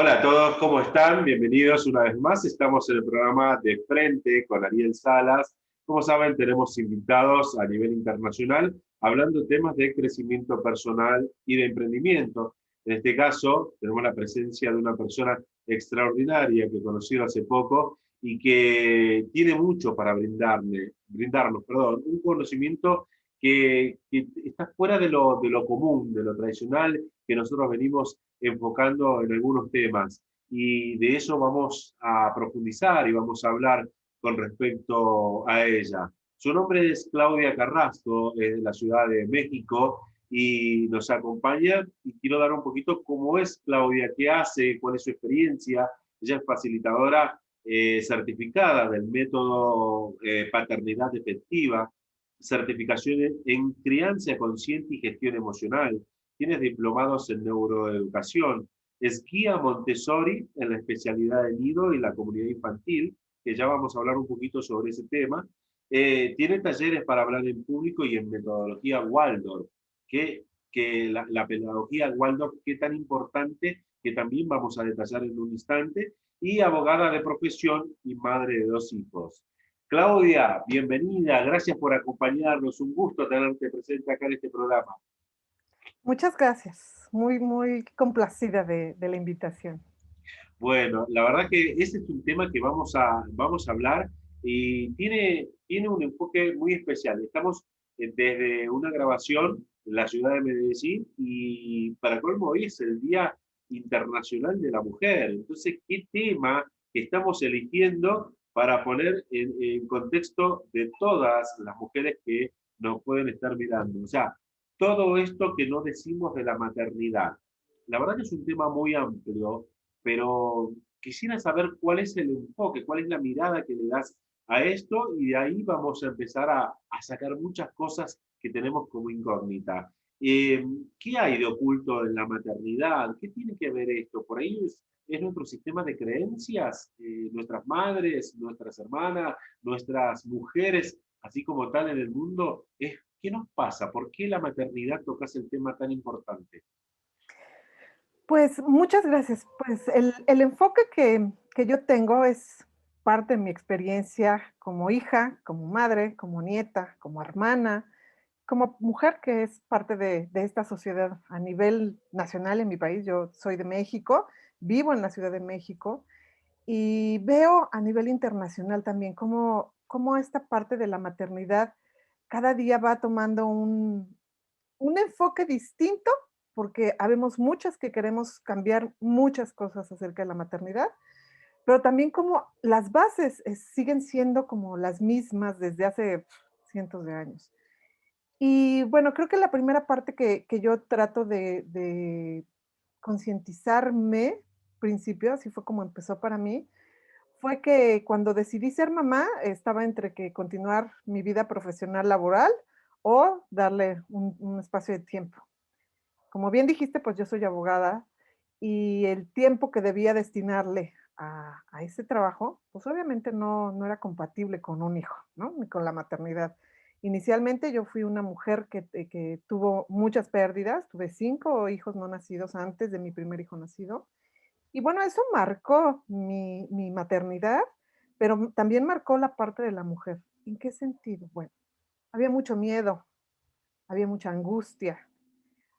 Hola a todos, ¿cómo están? Bienvenidos una vez más. Estamos en el programa De Frente con Ariel Salas. Como saben, tenemos invitados a nivel internacional hablando de temas de crecimiento personal y de emprendimiento. En este caso, tenemos la presencia de una persona extraordinaria que he conocido hace poco y que tiene mucho para brindarnos, un conocimiento que está fuera de lo común, de lo tradicional que nosotros venimos enfocando en algunos temas. Y de eso vamos a profundizar y vamos a hablar con respecto a ella. Su nombre es Claudia Carrasco, es de la Ciudad de México y nos acompaña. Y quiero dar un poquito cómo es Claudia, qué hace, cuál es su experiencia. Ella es facilitadora certificada del método Paternidad Efectiva, certificaciones en crianza consciente y gestión emocional. Tienes diplomados en neuroeducación. Es guía Montessori en la especialidad de nido y la comunidad infantil, que ya vamos a hablar un poquito sobre ese tema. Tiene talleres para hablar en público y en metodología Waldorf, que la pedagogía Waldorf, que tan importante, que también vamos a detallar en un instante, y abogada de profesión y madre de 2 hijos. Claudia, bienvenida, gracias por acompañarnos, un gusto tenerte presente acá en este programa. Muchas gracias. Muy complacida de la invitación. Bueno, la verdad que ese es un tema que vamos a hablar y tiene un enfoque muy especial. Estamos desde una grabación en la ciudad de Medellín y para colmo hoy es el Día Internacional de la Mujer. Entonces, ¿qué tema estamos eligiendo para poner en contexto de todas las mujeres que nos pueden estar mirando? O sea, todo esto que no decimos de la maternidad. La verdad que es un tema muy amplio, pero quisiera saber cuál es el enfoque, cuál es la mirada que le das a esto y de ahí vamos a empezar a sacar muchas cosas que tenemos como incógnita. Eh, ¿Qué hay de oculto en la maternidad? ¿Qué tiene que ver esto? Por ahí es nuestro sistema de creencias, nuestras madres, nuestras hermanas, nuestras mujeres, así como tal en el mundo. ¿Qué nos pasa? ¿Por qué la maternidad tocas el tema tan importante? Pues, muchas gracias. Pues, el enfoque que yo tengo es parte de mi experiencia como hija, como madre, como nieta, como hermana, como mujer que es parte de esta sociedad a nivel nacional en mi país. Yo soy de México, vivo en la Ciudad de México y veo a nivel internacional también cómo esta parte de la maternidad cada día va tomando un enfoque distinto, porque habemos muchas que queremos cambiar muchas cosas acerca de la maternidad, pero también como las bases siguen siendo como las mismas desde hace cientos de años. Y bueno, creo que la primera parte que yo trato de concientizarme, principio, así fue como empezó para mí, fue que cuando decidí ser mamá, estaba entre que continuar mi vida profesional laboral o darle un espacio de tiempo. Como bien dijiste, pues yo soy abogada y el tiempo que debía destinarle a ese trabajo, pues obviamente no era compatible con un hijo, ¿no? Ni con la maternidad. Inicialmente yo fui una mujer que tuvo muchas pérdidas, tuve 5 hijos no nacidos antes de mi primer hijo nacido. Y bueno, eso marcó mi maternidad, pero también marcó la parte de la mujer. ¿En qué sentido? Bueno, había mucho miedo, había mucha angustia,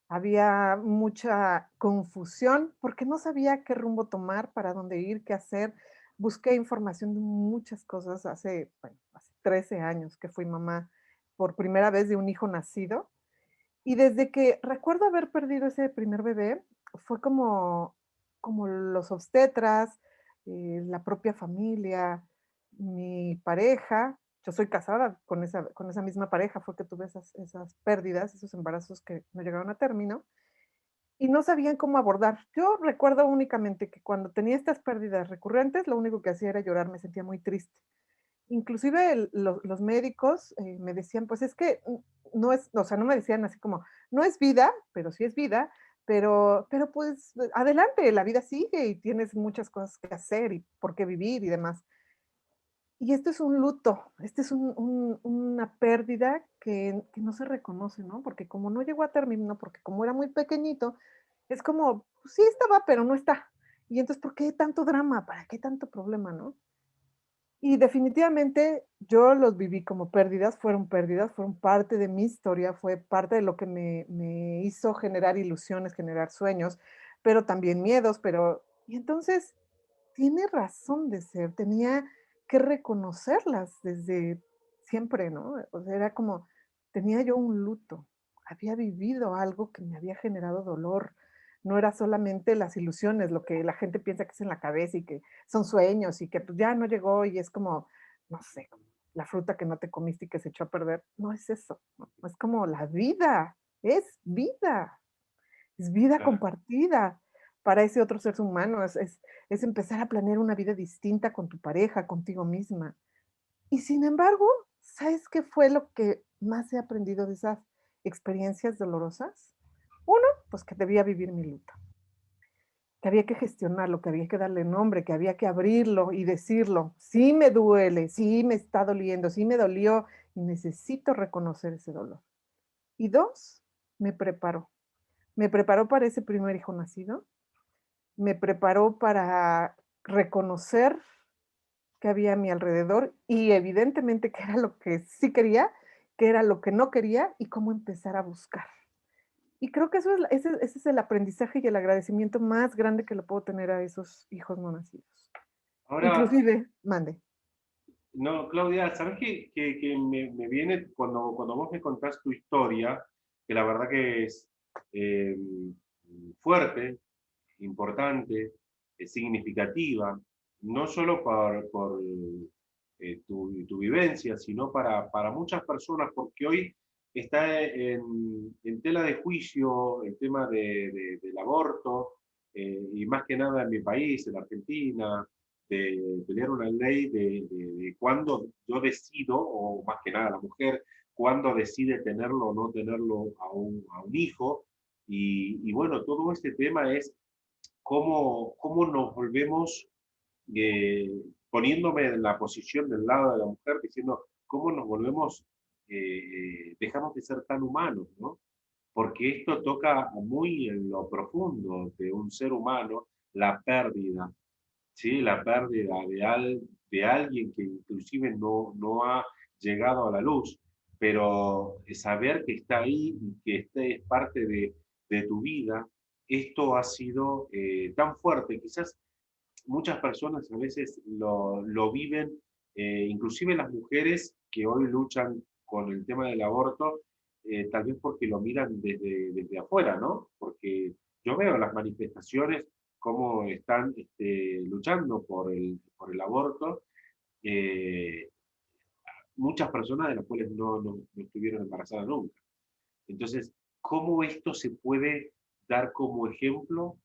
había mucha confusión porque no sabía qué rumbo tomar, para dónde ir, qué hacer. Busqué información de muchas cosas hace 13 años que fui mamá por primera vez de un hijo nacido. Y desde que recuerdo haber perdido ese primer bebé, fue como los obstetras, la propia familia, mi pareja. Yo soy casada con esa misma pareja, fue que tuve esas pérdidas, esos embarazos que no llegaron a término, y no sabían cómo abordar. Yo recuerdo únicamente que cuando tenía estas pérdidas recurrentes, lo único que hacía era llorar, me sentía muy triste. Inclusive los médicos me decían, pues es que no es, o sea, no me decían así como, no es vida, pero sí es vida, pero pues adelante, la vida sigue y tienes muchas cosas que hacer y por qué vivir y demás. Y esto es un luto, este es una pérdida que no se reconoce, ¿no? Porque como no llegó a término, porque como era muy pequeñito, es como, pues sí estaba, pero no está. Y entonces, ¿por qué tanto drama? ¿Para qué tanto problema, no? Y definitivamente yo los viví como pérdidas, fueron parte de mi historia, fue parte de lo que me hizo generar ilusiones, generar sueños, pero también miedos, pero y entonces tiene razón de ser, tenía que reconocerlas desde siempre, ¿no? O sea, era como, tenía yo un luto, había vivido algo que me había generado dolor, no era solamente las ilusiones, lo que la gente piensa que es en la cabeza y que son sueños y que pues ya no llegó y es como, no sé, como la fruta que no te comiste y que se echó a perder. No es eso, ¿no? Es como la vida, es vida Claro, compartida para ese otro ser humano, es empezar a planear una vida distinta con tu pareja, contigo misma. Y sin embargo, ¿sabes qué fue lo que más he aprendido de esas experiencias dolorosas? Uno, pues que debía vivir mi luto, que había que gestionarlo, que había que darle nombre, que había que abrirlo y decirlo. Sí me duele, sí me está doliendo, sí me dolió y necesito reconocer ese dolor. Y dos, me preparó. Me preparó para ese primer hijo nacido, me preparó para reconocer que había a mi alrededor y evidentemente que era lo que sí quería, que era lo que no quería y cómo empezar a buscar. Y creo que eso es ese es el aprendizaje y el agradecimiento más grande que le puedo tener a esos hijos no nacidos. ahora, Inclusive mande. no, Claudia, ¿sabes qué, me viene cuando vos me contás tu historia, que la verdad que es eh, fuerte, importante, significativa, no solo por tu vivencia, sino para muchas personas, porque hoy está en tela de juicio el tema del aborto, y más que nada en mi país, en Argentina, de pelear una ley de cuándo yo decido, o más que nada la mujer, cuándo decide tenerlo o no tenerlo a un hijo. Y bueno, todo este tema es cómo nos volvemos, eh, poniéndome en la posición del lado de la mujer, diciendo cómo nos volvemos, dejamos de ser tan humanos, ¿no? Porque esto toca muy en lo profundo de un ser humano, la pérdida, ¿sí? La pérdida de alguien que inclusive no ha llegado a la luz, pero saber que está ahí y que este es parte de tu vida, esto ha sido tan fuerte. Quizás muchas personas a veces lo viven, inclusive las mujeres que hoy luchan con el tema del aborto, tal vez porque lo miran desde afuera, ¿no? Porque yo veo las manifestaciones, cómo están luchando por el aborto, eh, muchas personas de las cuales no estuvieron embarazadas nunca. Entonces, ¿cómo esto se puede dar como ejemplo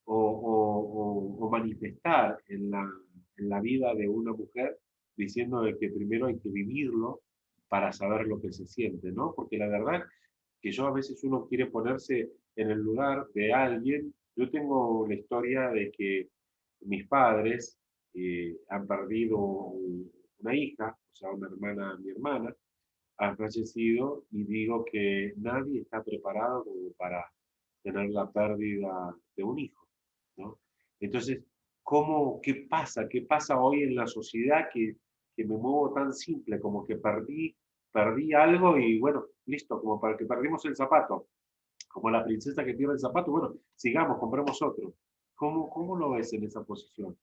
o manifestar en la vida de una mujer diciendo de que primero hay que vivirlo para saber lo que se siente, ¿no? Porque la verdad que yo a veces uno quiere ponerse en el lugar de alguien. Yo tengo la historia de que mis padres han perdido una hija, o sea, una hermana, mi hermana, ha fallecido y digo que nadie está preparado como para tener la pérdida de un hijo, ¿no? Entonces, qué pasa? ¿Qué pasa hoy en la sociedad que me muevo tan simple como que perdí algo y bueno, listo, como para que perdimos el zapato, como la princesa que pierde el zapato, bueno, sigamos, compremos otro. Cómo lo ves en esa posición?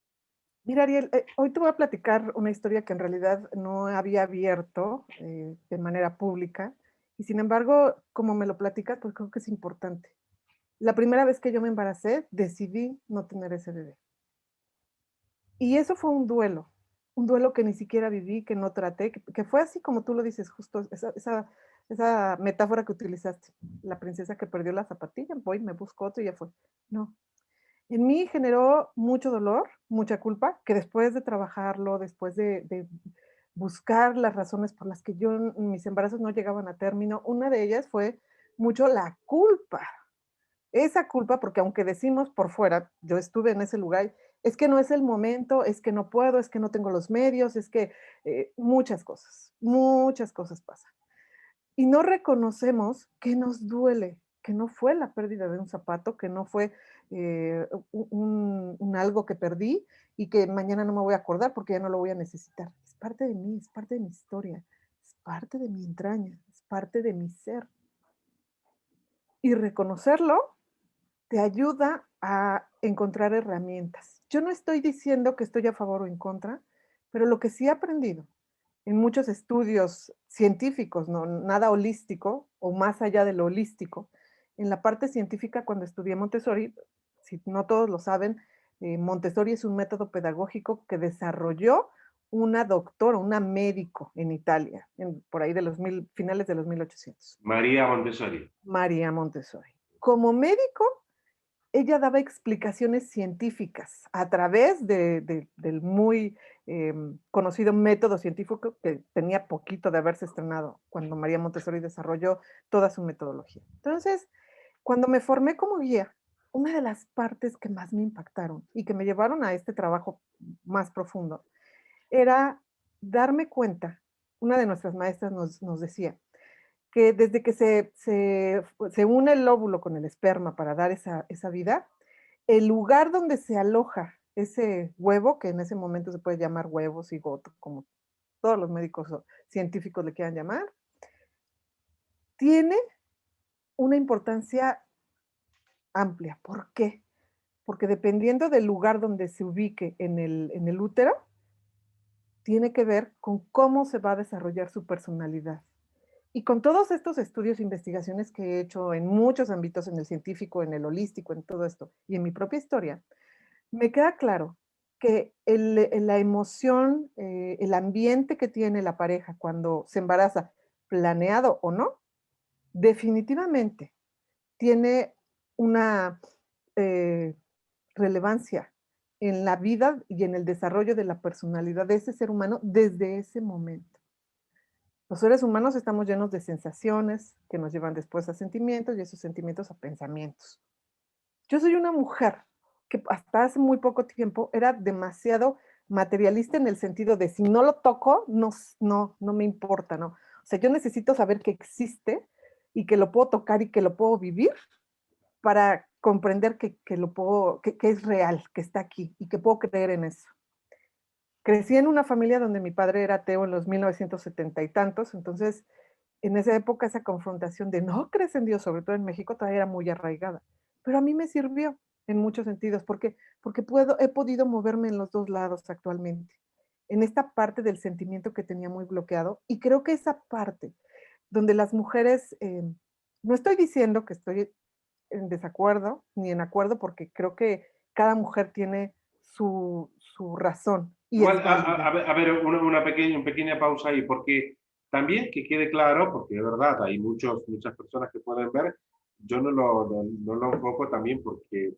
Mira, Ariel, hoy te voy a platicar una historia que en realidad no había abierto de manera pública y sin embargo, como me lo platicas, pues creo que es importante. La primera vez que yo me embaracé, decidí no tener ese bebé. Y eso fue un duelo que ni siquiera viví, que no traté, que fue así como tú lo dices, justo esa metáfora que utilizaste, la princesa que perdió la zapatilla, voy, me busco otro y ya fue. No, en mí generó mucho dolor, mucha culpa, que después de trabajarlo, después de buscar las razones por las que yo, mis embarazos no llegaban a término, una de ellas fue mucho la culpa. Esa culpa, porque aunque decimos por fuera, yo estuve en ese lugar, es que no es el momento, es que no puedo, es que no tengo los medios, es que muchas cosas pasan. Y no reconocemos que nos duele. que no fue la pérdida de un zapato, que no fue un algo que perdí y que mañana no me voy a acordar porque ya no lo voy a necesitar. Es parte de mí, es parte de mi historia, es parte de mi entraña, es parte de mi ser. Y reconocerlo te ayuda a encontrar herramientas. Yo no estoy diciendo que estoy a favor o en contra, pero lo que sí he aprendido en muchos estudios científicos, no nada holístico o más allá de lo holístico, en la parte científica cuando estudié Montessori, si no todos lo saben, Montessori es un método pedagógico que desarrolló una doctora, una médico en Italia, por ahí de los finales de los 1800, María Montessori. María Montessori. Como médico, ella daba explicaciones científicas a través del muy conocido método científico que tenía poquito de haberse estrenado cuando María Montessori desarrolló toda su metodología. Entonces, cuando me formé como guía, una de las partes que más me impactaron y que me llevaron a este trabajo más profundo era darme cuenta, una de nuestras maestras nos decía, que desde que se une el óvulo con el esperma para dar esa vida, el lugar donde se aloja ese huevo, que en ese momento se puede llamar huevo, cigoto, como todos los médicos o científicos le quieran llamar, tiene una importancia amplia. ¿Por qué? Porque dependiendo del lugar donde se ubique en el útero, tiene que ver con cómo se va a desarrollar su personalidad. Y con todos estos estudios e investigaciones que he hecho en muchos ámbitos, en el científico, en el holístico, en todo esto, y en mi propia historia, me queda claro que la emoción, el ambiente que tiene la pareja cuando se embaraza, planeado o no, definitivamente tiene una eh, relevancia en la vida y en el desarrollo de la personalidad de ese ser humano desde ese momento. Los seres humanos estamos llenos de sensaciones que nos llevan después a sentimientos y esos sentimientos a pensamientos. Yo soy una mujer que hasta hace muy poco tiempo era demasiado materialista en el sentido de si no lo toco, no me importa, ¿no? O sea, yo necesito saber que existe y que lo puedo tocar y que lo puedo vivir para comprender que lo puedo, que es real, que está aquí y que puedo creer en eso. Crecí en una familia donde mi padre era ateo en los 1970 y tantos, entonces en esa época esa confrontación de no crees en Dios, sobre todo en México, todavía era muy arraigada. Pero a mí me sirvió en muchos sentidos, porque he podido moverme en los dos lados actualmente, en esta parte del sentimiento que tenía muy bloqueado. Y creo que esa parte donde las mujeres, no estoy diciendo que estoy en desacuerdo ni en acuerdo, porque creo que cada mujer tiene su razón y Igual, es válida. a ver una pequeña pausa ahí, porque también que quede claro, porque de verdad hay muchas personas que pueden ver, yo no lo enfoco también porque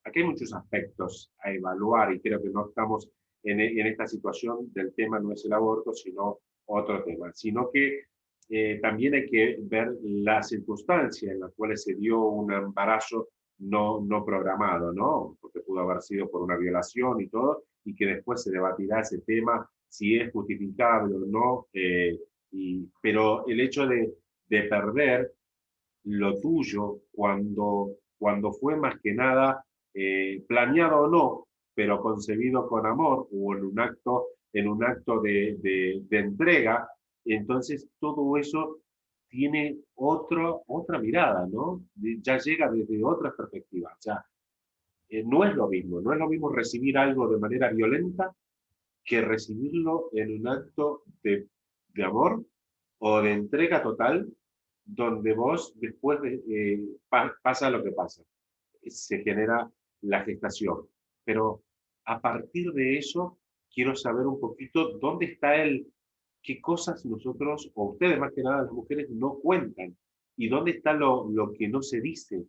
aquí hay muchos aspectos a evaluar y creo que no estamos en esta situación del tema no es el aborto, sino otro tema, sino que también hay que ver las circunstancias en las cuales se dio un embarazo no programado, ¿no? Porque pudo haber sido por una violación y todo, y que después se debatirá ese tema si es justificable o no, pero el hecho de perder lo tuyo cuando fue más que nada planeado o no, pero concebido con amor o en un acto de entrega, entonces todo eso tiene otra mirada, ¿no? Ya llega desde otra perspectiva. Ya no es lo mismo, no es lo mismo recibir algo de manera violenta que recibirlo en un acto de amor o de entrega total, donde vos después pasa lo que pasa, se genera la gestación. Pero a partir de eso, quiero saber un poquito dónde está qué cosas nosotros, o ustedes más que nada las mujeres, no cuentan, y dónde está lo que no se dice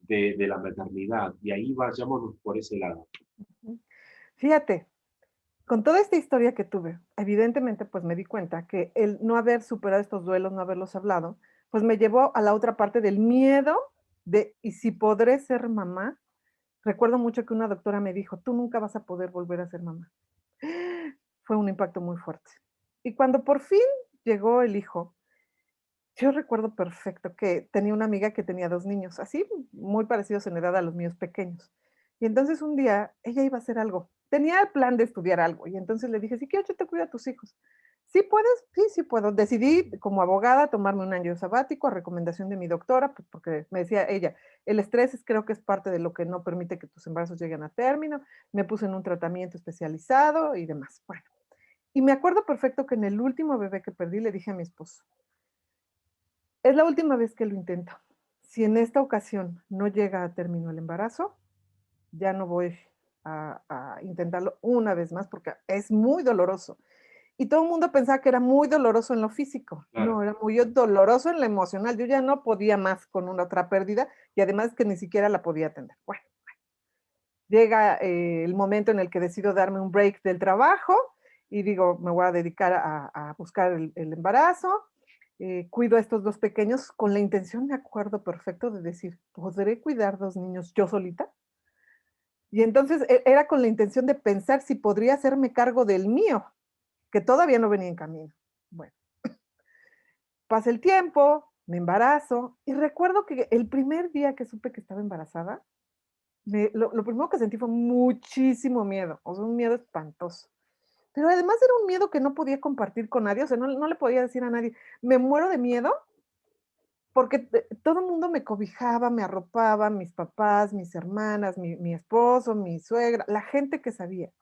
de la maternidad, y ahí vayámonos por ese lado. Fíjate, con toda esta historia que tuve, evidentemente, pues me di cuenta que el no haber superado estos duelos, no haberlos hablado, pues me llevó a la otra parte del miedo de, ¿y si podré ser mamá? Recuerdo mucho que una doctora me dijo, tú nunca vas a poder volver a ser mamá. Fue un impacto muy fuerte. Y cuando por fin llegó el hijo, Yo recuerdo perfecto que tenía una amiga que tenía 2 niños, así muy parecidos en edad a los míos pequeños. Y entonces un día ella iba a hacer algo. Tenía el plan de estudiar algo y entonces le dije: "Si quieres, yo te cuido a tus hijos". "¿Sí puedes?". "Sí, sí puedo". Decidí como abogada tomarme un año sabático a recomendación de mi doctora, pues, porque me decía ella: "El estrés creo que es parte de lo que no permite que tus embarazos lleguen a término". Me puse en un tratamiento especializado y demás. Bueno, y me acuerdo perfecto que en el último bebé que perdí le dije a mi esposo: "Es la última vez que lo intento. Si en esta ocasión no llega a término el embarazo, ya no voy a intentarlo una vez más porque es muy doloroso". Y todo el mundo pensaba que era muy doloroso en lo físico. Claro, No, era muy doloroso en lo emocional. Yo ya no podía más con una otra pérdida y además que ni siquiera la podía atender. Bueno, llega el momento en el que decido darme un break del trabajo y digo, me voy a dedicar a buscar el embarazo. Cuido a estos 2 pequeños con la intención, me acuerdo perfecto, de decir: "¿Podré cuidar 2 niños yo solita?". Y entonces era con la intención de pensar si podría hacerme cargo del mío, que todavía no venía en camino. Bueno, pasa el tiempo, me embarazo y recuerdo que el primer día que supe que estaba embarazada, lo primero que sentí fue muchísimo miedo, o sea, un miedo espantoso. Pero además era un miedo que no podía compartir con nadie, o sea, no le podía decir a nadie: "Me muero de miedo", porque todo el mundo me cobijaba, me arropaba, mis papás, mis hermanas, mi esposo, mi suegra, la gente que sabía.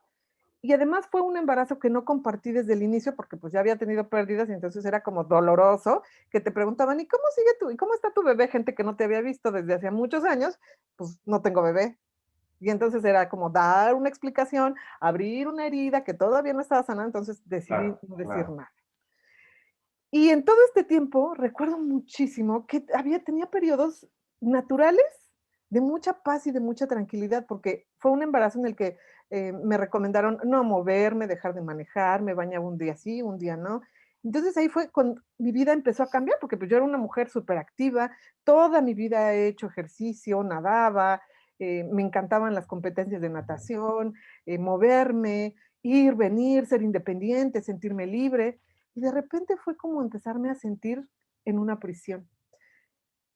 Y además fue un embarazo que no compartí desde el inicio porque pues ya había tenido pérdidas y entonces era como doloroso que te preguntaban, ¿y cómo sigue tú? ¿Y cómo está tu bebé? Gente que no te había visto desde hace muchos años, pues no tengo bebé. Y entonces era como dar una explicación, abrir una herida que todavía no estaba sanada, entonces decidí claro, no decir claro. nada. Y en todo este tiempo recuerdo muchísimo que tenía periodos naturales de mucha paz y de mucha tranquilidad, porque fue un embarazo en el que me recomendaron no moverme, dejar de manejar, me bañaba un día sí, un día no. Entonces ahí fue cuando mi vida empezó a cambiar, porque pues yo era una mujer súper activa, toda mi vida he hecho ejercicio, nadaba, me encantaban las competencias de natación, moverme, ir, venir, ser independiente, sentirme libre. Y de repente fue como empezarme a sentir en una prisión.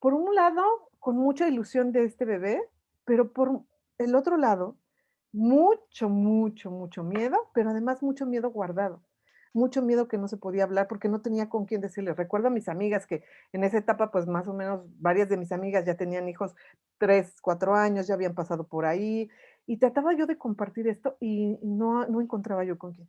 Por un lado, con mucha ilusión de este bebé, pero por el otro lado, mucho, mucho, mucho miedo, pero además mucho miedo guardado. Mucho miedo que no se podía hablar porque no tenía con quién decirle. Recuerdo a mis amigas que en esa etapa, pues más o menos varias de mis amigas ya tenían hijos 3, 4 años, ya habían pasado por ahí y trataba yo de compartir esto y no encontraba yo con quién.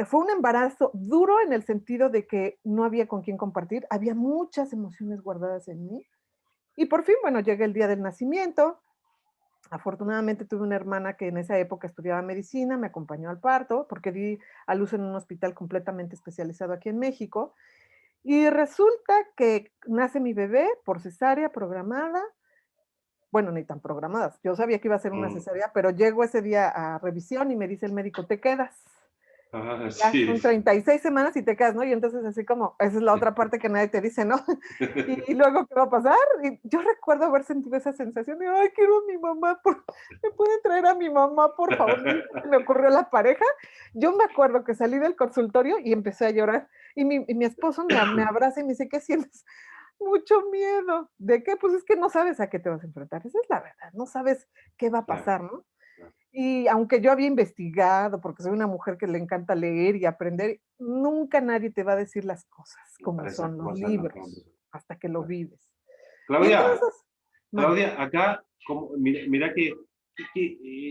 Fue un embarazo duro en el sentido de que no había con quién compartir, había muchas emociones guardadas en mí. Y por fin, bueno, llega el día del nacimiento. Afortunadamente tuve una hermana que en esa época estudiaba medicina, me acompañó al parto, porque di a luz en un hospital completamente especializado aquí en México. Y resulta que nace mi bebé por cesárea programada. Bueno, ni tan programadas. Yo sabía que iba a ser una Mm. cesárea, pero llego ese día a revisión y me dice el médico, te quedas. Ah, Ya sí, son 36 semanas y te quedas, ¿no? Y entonces así como, esa es la otra parte que nadie te dice, ¿no? Y luego, ¿qué va a pasar? Y yo recuerdo haber sentido esa sensación de, ay, quiero a mi mamá, ¿me pueden traer a mi mamá, por favor? Nunca se me ocurrió la pareja. Yo me acuerdo que salí del consultorio y empecé a llorar. Y mi esposo me abraza y me dice, ¿qué sientes? Mucho miedo. ¿De qué? Pues es que no sabes a qué te vas a enfrentar. Esa es la verdad. No sabes qué va a Claro, pasar, ¿no? claro. Y aunque yo había investigado, porque soy una mujer que le encanta leer y aprender, nunca nadie te va a decir las cosas como Para esas son los cosas no cambia. libros, hasta que lo Claro. vives. Y Claudia, entonces, mande. Claudia, acá, mira, mira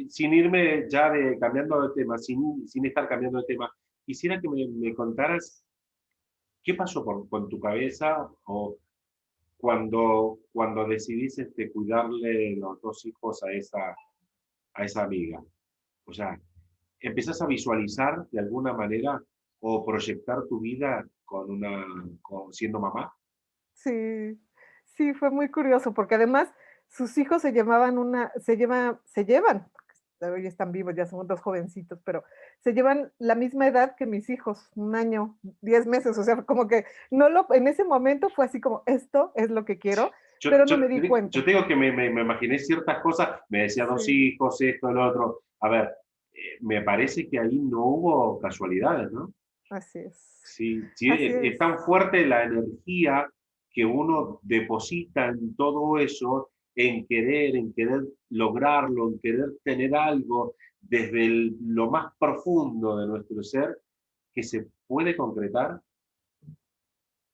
sin irme ya de cambiando de tema, sin estar cambiando de tema, quisiera que me contaras qué pasó con tu cabeza o cuando decidiste cuidarle los dos hijos a esa amiga. O sea, ¿empezás a visualizar de alguna manera o proyectar tu vida siendo mamá? Sí, sí, fue muy curioso, porque además sus hijos se llevan, porque hoy están vivos, ya son 2 jovencitos, pero se llevan la misma edad que mis hijos, 1 año, 10 meses, o sea, como que en ese momento fue así como, esto es lo que quiero, pero no me di Yo cuenta. te digo que me imaginé ciertas cosas, me decía dos Sí. hijos, esto, el otro. A ver, me parece que ahí no hubo casualidades, ¿no? así es, Sí, sí, así es es. tan fuerte la energía que uno deposita en todo eso, en querer lograrlo, en querer tener algo desde lo más profundo de nuestro ser que se puede concretar.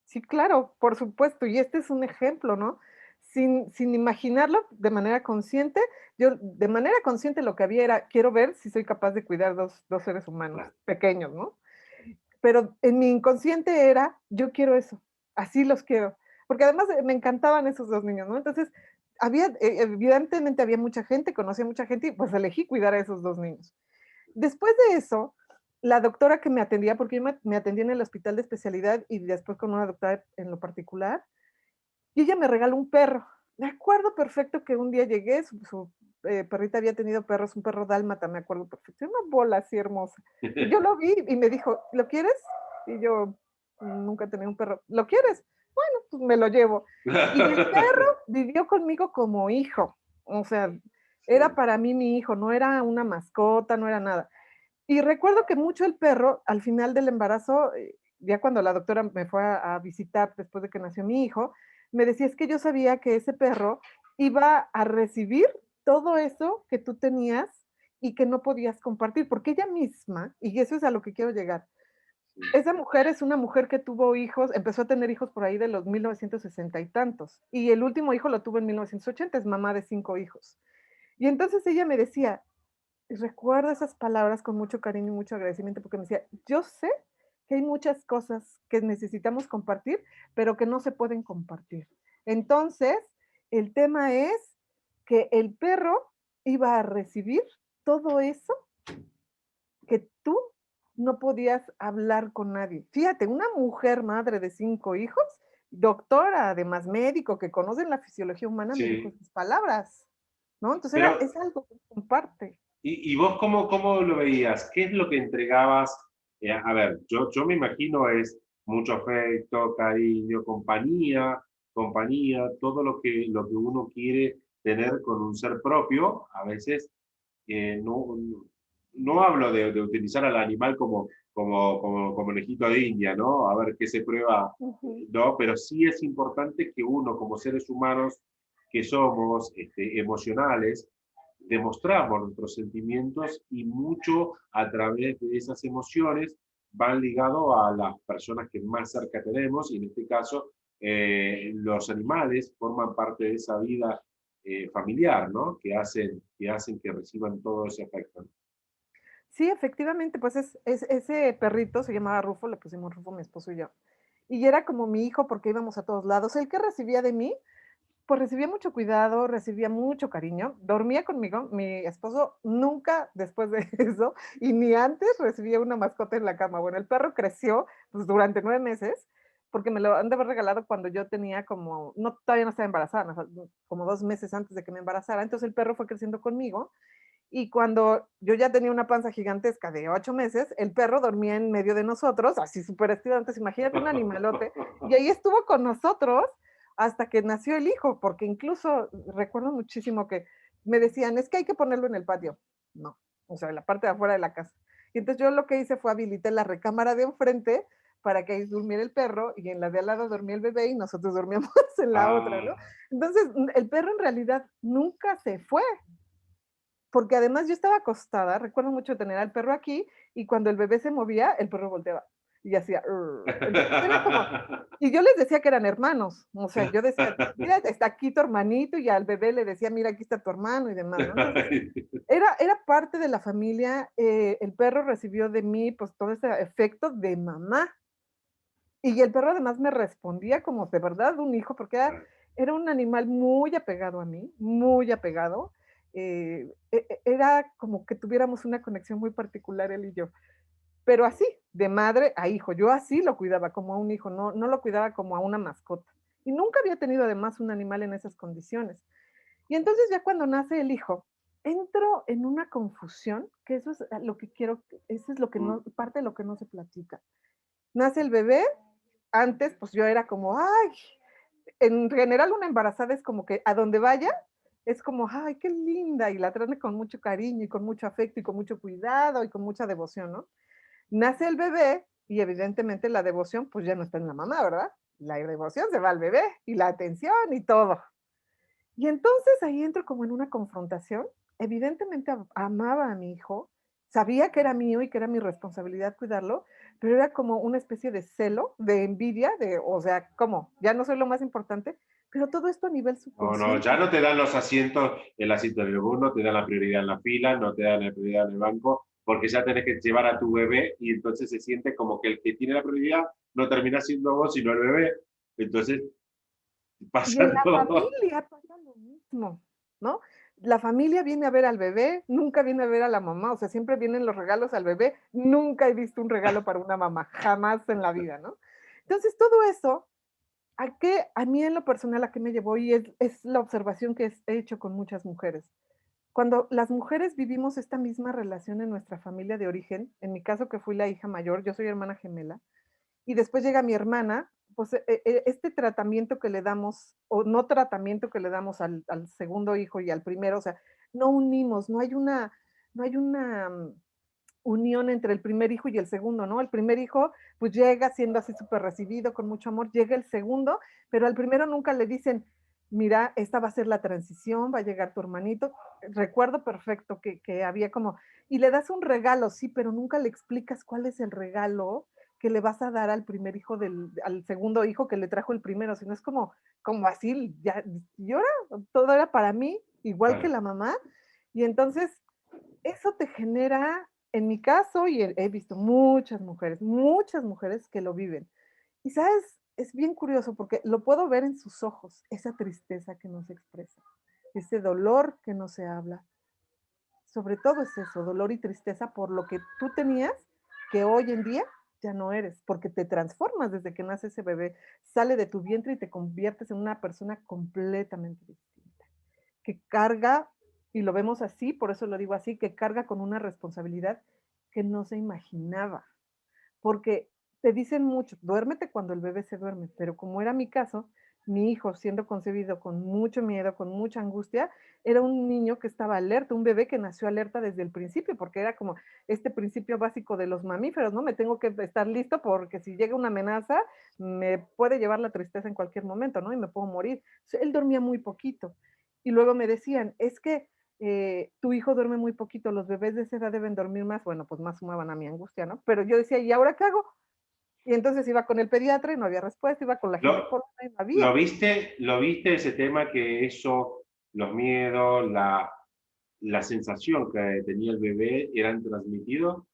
Sí, claro, por supuesto, y este es un ejemplo, ¿no? Sin imaginarlo de manera consciente, yo de manera consciente lo que había era, quiero ver si soy capaz de cuidar dos seres humanos Claro. pequeños, ¿no? Pero en mi inconsciente era, yo quiero eso, así los quiero, porque además me encantaban esos 2 niños, ¿no? Entonces, había, evidentemente había mucha gente, conocía mucha gente y pues elegí cuidar a esos 2 niños. Después de eso, la doctora que me atendía, porque yo me atendía en el hospital de especialidad y después con una doctora en lo particular, y ella me regaló un perro. Me acuerdo perfecto que un día llegué, su perrita había tenido perros, un perro dálmata, me acuerdo perfecto, una bola así hermosa. Y yo lo vi y me dijo, ¿lo quieres? Y yo nunca he tenido un perro, ¿lo quieres? Bueno, pues me lo llevo. Y el perro vivió conmigo como hijo, o sea, era Sí, para mí mi hijo, no era una mascota, no era nada. Y recuerdo que mucho el perro, al final del embarazo, ya cuando la doctora me fue a visitar después de que nació mi hijo, me decía, es que yo sabía que ese perro iba a recibir todo eso que tú tenías y que no podías compartir, porque ella misma, y eso es a lo que quiero llegar, sí. esa mujer es una mujer que tuvo hijos, empezó a tener hijos por ahí de los 1960 y tantos, y el último hijo lo tuvo en 1980, es mamá de 5 hijos. Y entonces ella me decía, y recuerdo esas palabras con mucho cariño y mucho agradecimiento porque me decía, yo sé que hay muchas cosas que necesitamos compartir, pero que no se pueden compartir. Entonces, el tema es que el perro iba a recibir todo eso que tú no podías hablar con nadie. Fíjate, una mujer madre de 5 hijos, doctora, además médico, que conoce la fisiología humana, me dijo Sí. esas palabras, ¿no? Entonces Pero, es algo que comparte. ¿y vos cómo lo veías? ¿Qué es lo que entregabas? A ver, yo me imagino es mucho afecto, cariño, compañía, todo lo que uno quiere tener con un ser propio. A veces no hablo de utilizar al animal como conejito de India, ¿no? A ver qué se prueba, Ujú. ¿no? Pero sí es importante que uno, como seres humanos que somos emocionales, demostramos nuestros sentimientos y mucho a través de esas emociones van ligados a las personas que más cerca tenemos y en este caso los animales forman parte de esa vida familiar, ¿no? Que hacen que reciban todo ese afecto. Sí, efectivamente, pues ese perrito se llamaba Rufo, le pusimos Rufo mi esposo y yo. Y era como mi hijo porque íbamos a todos lados. El que recibía de mí, pues recibía mucho cuidado, recibía mucho cariño, dormía conmigo. Mi esposo nunca después de eso y ni antes recibía una mascota en la cama. Bueno, el perro creció pues, durante 9 meses porque me lo han de haber regalado cuando yo tenía como, no, todavía no estaba embarazada, como 2 meses antes de que me embarazara. Entonces el perro fue creciendo conmigo y cuando yo ya tenía una panza gigantesca de 8 meses, el perro dormía en medio de nosotros, así súper estilo. Entonces, imagínate un animalote. Y ahí estuvo con nosotros hasta que nació el hijo, porque incluso recuerdo muchísimo que me decían, es que hay que ponerlo en el patio. No, o sea, en la parte de afuera de la casa. Y entonces yo lo que hice fue habilitar la recámara de enfrente para que ahí durmiera el perro y en la de al lado dormía el bebé y nosotros dormíamos en la otra, ¿no? Ah, Entonces, el perro en realidad nunca se fue, porque además yo estaba acostada, recuerdo mucho tener al perro aquí y cuando el bebé se movía, el perro volteaba y hacía, "Urr". Entonces era como, y yo les decía que eran hermanos, o sea, yo decía, mira, está aquí tu hermanito y al bebé le decía, mira, aquí está tu hermano y demás, ¿no? Entonces era parte de la familia, el perro recibió de mí pues todo ese efecto de mamá y el perro además me respondía como de verdad un hijo, porque era un animal muy apegado a mí, muy apegado. Era como que tuviéramos una conexión muy particular él y yo, pero así, de madre a hijo. Yo así lo cuidaba como a un hijo, no lo cuidaba como a una mascota. Y nunca había tenido además un animal en esas condiciones. Y entonces ya cuando nace el hijo, entro en una confusión, que eso es lo que quiero, eso es lo que no, parte de lo que no se platica. Nace el bebé, antes pues yo era como, ay, en general una embarazada es como que a donde vaya es como, ay, qué linda, y la tratan con mucho cariño y con mucho afecto y con mucho cuidado y con mucha devoción, ¿no? Nace el bebé y evidentemente la devoción pues ya no está en la mamá, ¿verdad? La devoción se va al bebé y la atención y todo. Y entonces ahí entro como en una confrontación. Evidentemente amaba a mi hijo, sabía que era mío y que era mi responsabilidad cuidarlo, pero era como una especie de celo, de envidia, de, o sea, ¿cómo? Ya no soy lo más importante, pero todo esto a nivel No, no, ya subconsciente. no te dan los asientos, el asiento del bus, no te dan la prioridad en la fila, no te dan la prioridad en el banco, porque ya tenés que llevar a tu bebé y entonces se siente como que el que tiene la prioridad no termina siendo vos, sino el bebé. Entonces Y en pasa la todo. familia pasa lo mismo, ¿no? La familia viene a ver al bebé, nunca viene a ver a la mamá, o sea, siempre vienen los regalos al bebé, nunca he visto un regalo para una mamá, jamás en la vida, ¿no? Entonces, todo eso, a mí en lo personal, a qué me llevó, y es la observación que he hecho con muchas mujeres. Cuando las mujeres vivimos esta misma relación en nuestra familia de origen, en mi caso que fui la hija mayor, yo soy hermana gemela, y después llega mi hermana, pues este tratamiento que le damos, o no tratamiento que le damos al segundo hijo y al primero, o sea, no unimos, no hay una unión entre el primer hijo y el segundo, ¿no? El primer hijo, pues llega siendo así súper recibido, con mucho amor, llega el segundo, pero al primero nunca le dicen, mira, esta va a ser la transición, va a llegar tu hermanito. Recuerdo perfecto que había como, y le das un regalo, sí, pero nunca le explicas cuál es el regalo que le vas a dar al primer hijo al segundo hijo que le trajo el primero, sino es como así, ya, yo todo era para mí, igual que Claro. la mamá, y entonces eso te genera, en mi caso, y he visto muchas mujeres que lo viven. Y sabes, es bien curioso porque lo puedo ver en sus ojos, esa tristeza que no se expresa, ese dolor que no se habla. Sobre todo es eso, dolor y tristeza por lo que tú tenías, que hoy en día ya no eres, porque te transformas desde que nace ese bebé, sale de tu vientre y te conviertes en una persona completamente distinta, que carga, y lo vemos así, por eso lo digo así, que carga con una responsabilidad que no se imaginaba, porque te dicen mucho, duérmete cuando el bebé se duerme, pero como era mi caso, mi hijo siendo concebido con mucho miedo, con mucha angustia, era un niño que estaba alerta, un bebé que nació alerta desde el principio, porque era como este principio básico de los mamíferos, ¿no? Me tengo que estar listo porque si llega una amenaza, me puede llevar la tristeza en cualquier momento, ¿no? Y me puedo morir. Él dormía muy poquito. Y luego me decían, es que tu hijo duerme muy poquito, los bebés de esa edad deben dormir más, bueno, pues más sumaban a mi angustia, ¿no? Pero yo decía, ¿y ahora qué hago? Y entonces iba con el pediatra y no había respuesta, iba con la ¿Lo, ginecóloga y no había. lo viste ese tema que eso, los miedos, la sensación que tenía el bebé eran transmitidos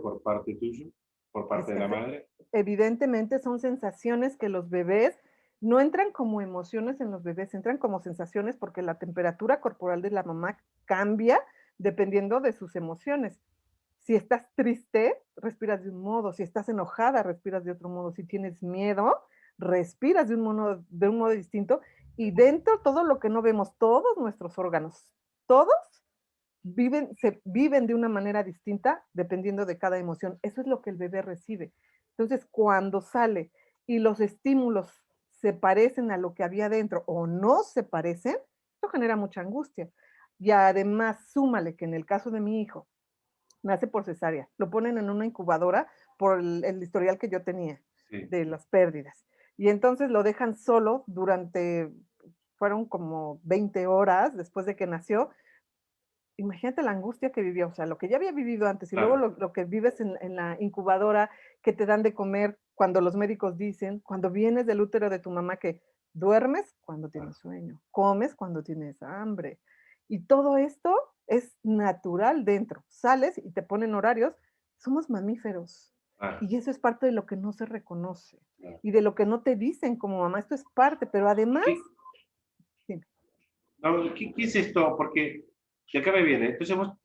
por parte tuyo, por parte de la madre? Evidentemente son sensaciones que los bebés no entran como emociones en los bebés, entran como sensaciones porque la temperatura corporal de la mamá cambia dependiendo de sus emociones. Si estás triste, respiras de un modo, si estás enojada, respiras de otro modo, si tienes miedo, respiras de un modo distinto y dentro todo lo que no vemos, todos nuestros órganos, todos viven de una manera distinta dependiendo de cada emoción. Eso es lo que el bebé recibe. Entonces, cuando sale y los estímulos se parecen a lo que había dentro o no se parecen, eso genera mucha angustia. Y además, súmale que en el caso de mi hijo, nace por cesárea, lo ponen en una incubadora por el historial que yo tenía Sí. de las pérdidas. Y entonces lo dejan solo durante, fueron como 20 horas después de que nació. Imagínate la angustia que vivió, o sea, lo que ya había vivido antes y luego Claro. lo que vives en la incubadora, que te dan de comer cuando los médicos dicen, cuando vienes del útero de tu mamá que duermes cuando tienes sueño, comes cuando tienes hambre. Y todo esto es natural dentro. Sales y te ponen horarios. Somos mamíferos. Claro, Y eso es parte de lo que no se reconoce claro. y de lo que no te dicen como mamá. Esto es parte, pero además, ¿Qué, dime, no, qué es esto? Porque de acá me viene. Entonces vos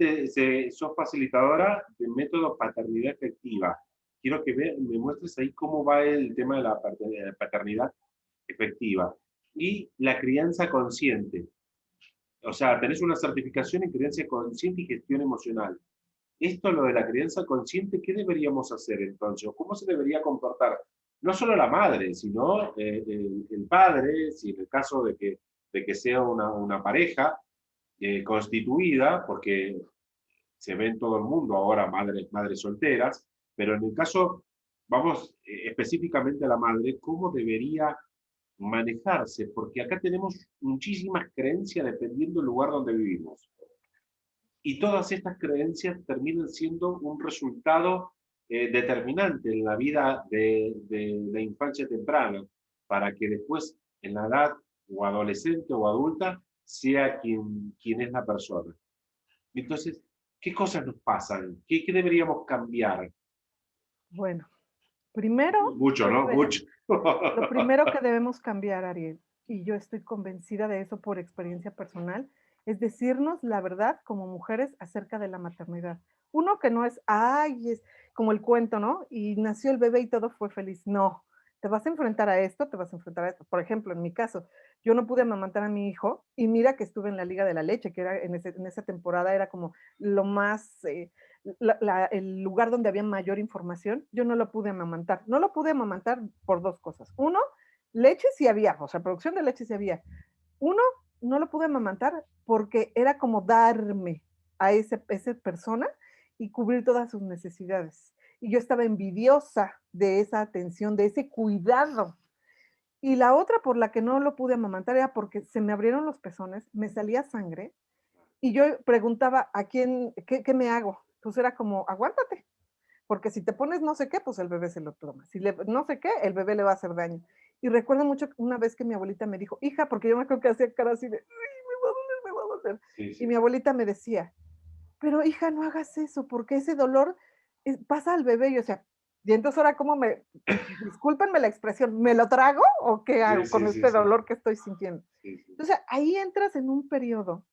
sos facilitadora de método paternidad efectiva. Quiero que me muestres ahí cómo va el tema de la paternidad efectiva y la crianza consciente. O sea, tenés una certificación en crianza consciente y gestión emocional. Esto, lo de la crianza consciente, ¿qué deberíamos hacer entonces? ¿O cómo se debería comportar? No solo la madre, sino el padre, si en el caso de que sea una pareja constituida, porque se ve en todo el mundo ahora madres solteras, pero en el caso, vamos específicamente a la madre, ¿cómo debería manejarse? Porque acá tenemos muchísimas creencias dependiendo del lugar donde vivimos. Y todas estas creencias terminan siendo un resultado determinante en la vida de la infancia temprana, para que después, en la edad o adolescente o adulta, sea quien es la persona. Entonces, ¿qué cosas nos pasan? ¿Qué deberíamos cambiar? Bueno, primero, Mucho, ¿no? Mucho. lo primero que debemos cambiar, Ariel, y yo estoy convencida de eso por experiencia personal, es decirnos la verdad como mujeres acerca de la maternidad. Uno que no es, ay, es como el cuento, ¿no? Y nació el bebé y todo fue feliz. No, te vas a enfrentar a esto, te vas a enfrentar a esto. Por ejemplo, en mi caso, yo no pude amamantar a mi hijo y mira que estuve en la Liga de la Leche, que era en esa temporada era como lo más, el lugar donde había mayor información, yo no lo pude amamantar. No lo pude amamantar por dos cosas. Uno, leche sí había, o sea, producción de leche sí había. Uno, no lo pude amamantar porque era como darme a esa persona y cubrir todas sus necesidades. Y yo estaba envidiosa de esa atención, de ese cuidado. Y la otra por la que no lo pude amamantar era porque se me abrieron los pezones, me salía sangre y yo preguntaba a quién, qué me hago. Pues era como, aguántate, porque si te pones no sé qué, pues el bebé se lo toma. Si le, no sé qué, el bebé le va a hacer daño. Y recuerdo mucho una vez que mi abuelita me dijo, hija, porque yo me acuerdo que hacía cara así de, ay, me va a doler, me va a doler. Sí, Y sí, mi sí. abuelita me decía, pero hija, no hagas eso, porque ese dolor pasa al bebé. Y o sea, y entonces ahora, ¿cómo me, discúlpenme la expresión, ¿me lo trago o qué Sí, hago sí, con sí, este sí. dolor que estoy sintiendo? Sí, sí. Entonces ahí entras en un periodo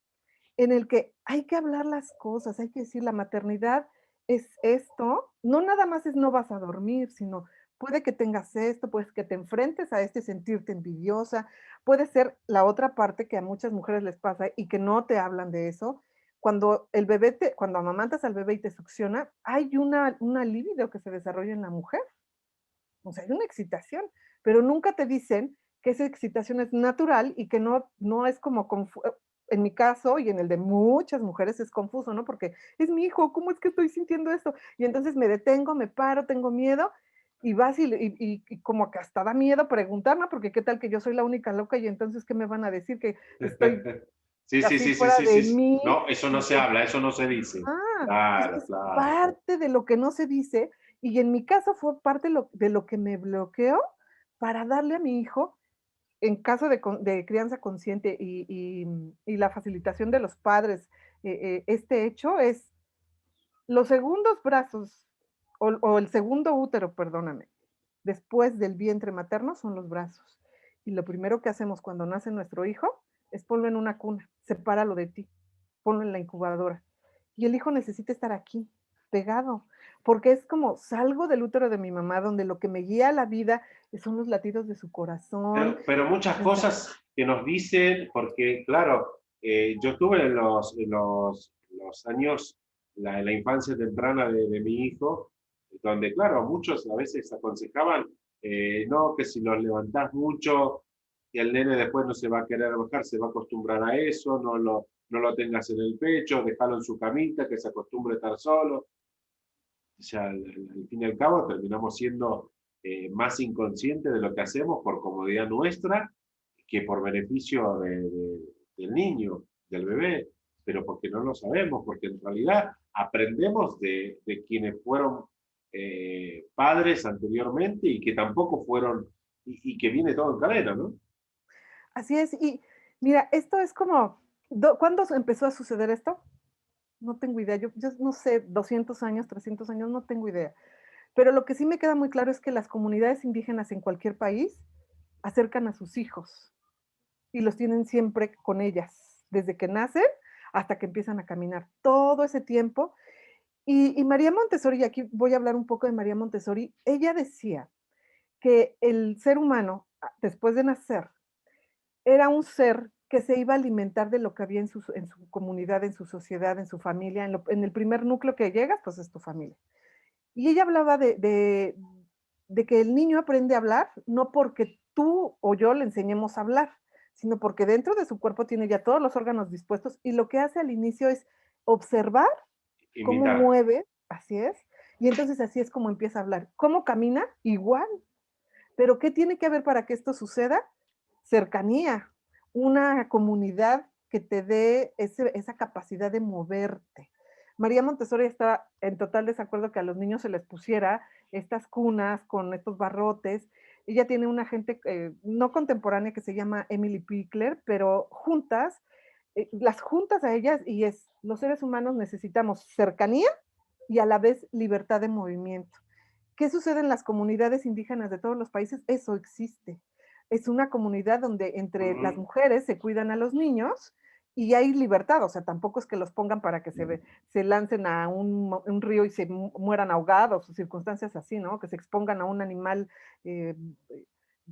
en el que hay que hablar las cosas, hay que decir la maternidad es esto, no nada más es no vas a dormir, sino puede que tengas esto, pues que te enfrentes a este sentirte envidiosa, puede ser la otra parte que a muchas mujeres les pasa y que no te hablan de eso, cuando el bebé cuando amamantas al bebé y te succiona, hay una libido que se desarrolla en la mujer, o sea, hay una excitación, pero nunca te dicen que esa excitación es natural y que no es como, en mi caso y en el de muchas mujeres es confuso, ¿no? Porque es mi hijo, ¿cómo es que estoy sintiendo esto? Y entonces me detengo, me paro, tengo miedo y vas y como que hasta da miedo preguntar, ¿no? Porque qué tal que yo soy la única loca y entonces ¿qué me van a decir? Que estoy Sí, sí, así sí, sí, fuera sí, de sí. mí. No, eso no Y se habla, eso no se dice. eso Claro, es claro, claro. parte de lo que no se dice y en mi caso fue parte de lo que me bloqueó para darle a mi hijo, en caso de crianza consciente y la facilitación de los padres, este hecho es los segundos brazos o el segundo útero, perdóname, después del vientre materno son los brazos. Y lo primero que hacemos cuando nace nuestro hijo es ponlo en una cuna, sepáralo de ti, ponlo en la incubadora. Y el hijo necesita estar aquí, pegado, porque es como salgo del útero de mi mamá, donde lo que me guía a la vida son los latidos de su corazón. Pero muchas cosas que nos dicen, porque claro, yo tuve los años, la infancia temprana de mi hijo, donde claro, muchos a veces aconsejaban, no, que si los levantás mucho, y el nene después no se va a querer bajar, se va a acostumbrar a eso, no lo tengas en el pecho, déjalo en su camita, que se acostumbre a estar solo. O sea, al fin y al cabo terminamos siendo más inconscientes de lo que hacemos por comodidad nuestra que por beneficio del niño, del bebé, pero porque no lo sabemos, porque en realidad aprendemos de quienes fueron padres anteriormente y que tampoco fueron, y que viene todo en cadena, ¿no? Así es, y mira, esto es como, ¿cuándo empezó a suceder esto? No tengo idea, yo no sé, 200 años, 300 años, no tengo idea. Pero lo que sí me queda muy claro es que las comunidades indígenas en cualquier país acercan a sus hijos y los tienen siempre con ellas, desde que nacen hasta que empiezan a caminar, todo ese tiempo. Y María Montessori, y aquí voy a hablar un poco de María Montessori, ella decía que el ser humano, después de nacer, era un ser que se iba a alimentar de lo que había en su comunidad, en su sociedad, en su familia, en el primer núcleo que llegas, pues es tu familia. Y ella hablaba de que el niño aprende a hablar, no porque tú o yo le enseñemos a hablar, sino porque dentro de su cuerpo tiene ya todos los órganos dispuestos y lo que hace al inicio es observar cómo Imitar. mueve, así es, Y entonces así es como empieza a hablar. ¿Cómo camina? Igual. Pero ¿qué tiene que haber para que esto suceda? Cercanía, una comunidad que te dé esa capacidad de moverte. María Montessori está en total desacuerdo que a los niños se les pusiera estas cunas con estos barrotes. Ella tiene una gente no contemporánea que se llama Emily Pickler, pero juntas, las juntas a ellas y es, los seres humanos necesitamos cercanía y a la vez libertad de movimiento. ¿Qué sucede en las comunidades indígenas de todos los países? Eso existe. Es una comunidad donde entre las Ujú. mujeres se cuidan a los niños y hay libertad, o sea, tampoco es que los pongan para que se lancen a un río y se mueran ahogados o circunstancias así, ¿no? Que se expongan a un animal eh,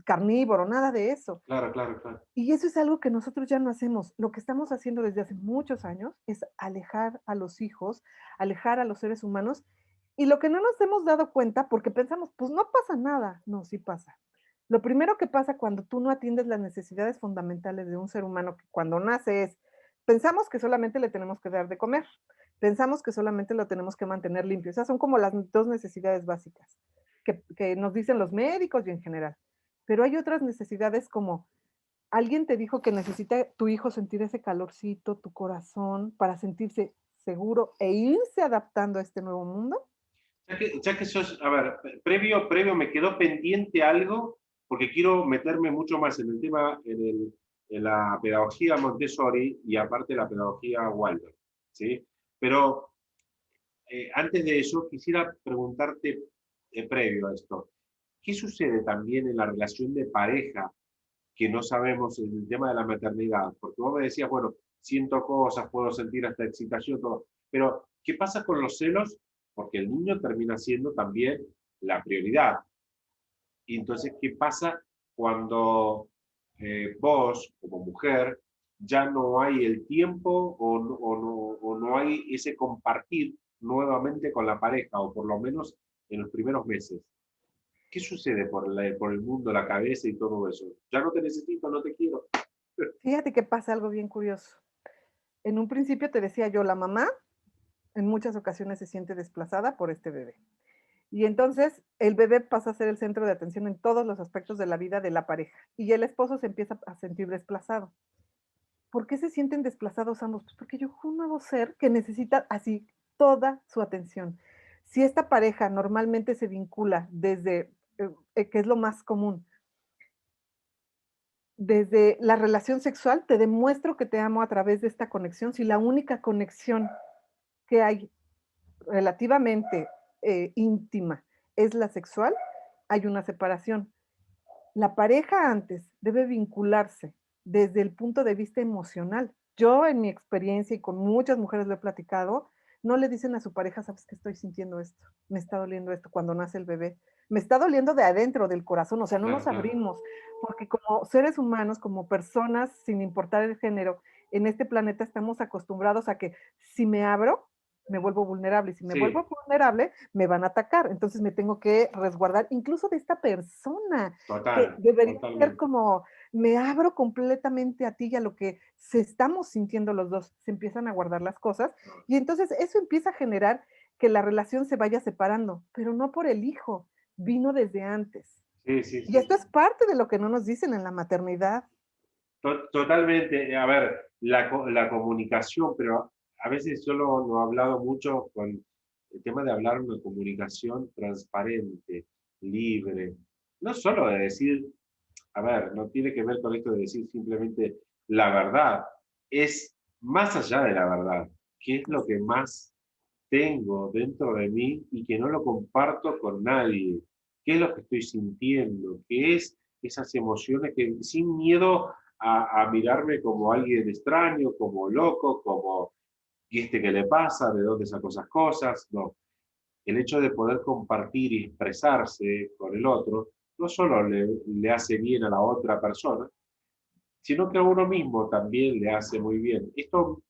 carnívoro, nada de eso. Claro, claro, claro. Y eso es algo que nosotros ya no hacemos. Lo que estamos haciendo desde hace muchos años es alejar a los hijos, alejar a los seres humanos. Y lo que no nos hemos dado cuenta, porque pensamos, pues no pasa nada. No, sí pasa. Lo primero que pasa cuando tú no atiendes las necesidades fundamentales de un ser humano que cuando nace es, pensamos que solamente le tenemos que dar de comer, pensamos que solamente lo tenemos que mantener limpio. Esas son como las dos necesidades básicas que nos dicen los médicos y en general. Pero hay otras necesidades como alguien te dijo que necesita tu hijo sentir ese calorcito, tu corazón, para sentirse seguro e irse adaptando a este nuevo mundo. Ya que sos, a ver, previo me quedó pendiente algo, porque quiero meterme mucho más en el tema, en la pedagogía Montessori y aparte la pedagogía Waldorf, ¿sí? Pero antes de eso, quisiera preguntarte, previo a esto, ¿qué sucede también en la relación de pareja que no sabemos en el tema de la maternidad? Porque vos me decías, bueno, siento cosas, puedo sentir hasta excitación, todo. Pero, ¿qué pasa con los celos? Porque el niño termina siendo también la prioridad. Y entonces, ¿qué pasa cuando vos, como mujer, ya no hay el tiempo o no hay ese compartir nuevamente con la pareja, o por lo menos en los primeros meses? ¿Qué sucede por el mundo, la cabeza y todo eso? Ya no te necesito, no te quiero. Fíjate que pasa algo bien curioso. En un principio te decía yo, la mamá en muchas ocasiones se siente desplazada por este bebé. Y entonces el bebé pasa a ser el centro de atención en todos los aspectos de la vida de la pareja. Y el esposo se empieza a sentir desplazado. ¿Por qué se sienten desplazados ambos? Pues porque yo fui un nuevo ser que necesita así toda su atención. Si esta pareja normalmente se vincula desde, que es lo más común, desde la relación sexual, te demuestro que te amo a través de esta conexión. Si la única conexión que hay relativamente íntima es la sexual, hay una separación. La pareja antes debe vincularse desde el punto de vista emocional. Yo en mi experiencia y con muchas mujeres lo he platicado, no le dicen a su pareja, sabes que estoy sintiendo esto, me está doliendo esto cuando nace el bebé, me está doliendo de adentro del corazón, o sea, no Claro, nos claro. abrimos, porque como seres humanos, como personas, sin importar el género, en este planeta estamos acostumbrados a que si me abro, me vuelvo vulnerable, y si me Sí, vuelvo vulnerable, me van a atacar, entonces me tengo que resguardar incluso de esta persona, que total, debería ser totalmente. como, me abro completamente a ti y a lo que se estamos sintiendo los dos, se empiezan a guardar las cosas y entonces eso empieza a generar que la relación se vaya separando, pero no por el hijo, vino desde antes. Sí, sí, Y sí. esto es parte de lo que no nos dicen en la maternidad. Totalmente. A ver, la comunicación, pero a veces yo lo he hablado mucho con el tema de hablar una comunicación transparente, libre. No solo de decir, a ver, no tiene que ver con esto de decir simplemente la verdad, es más allá de la verdad, qué es lo que más tengo dentro de mí y que no lo comparto con nadie, qué es lo que estoy sintiendo, qué es esas emociones que sin miedo a mirarme como alguien extraño, como loco, como, ¿y este qué le pasa? ¿De dónde sacó esas cosas? No, el hecho de poder compartir y expresarse con el otro, no solo le hace bien a la otra persona, sino que a uno mismo también le hace muy bien. Esto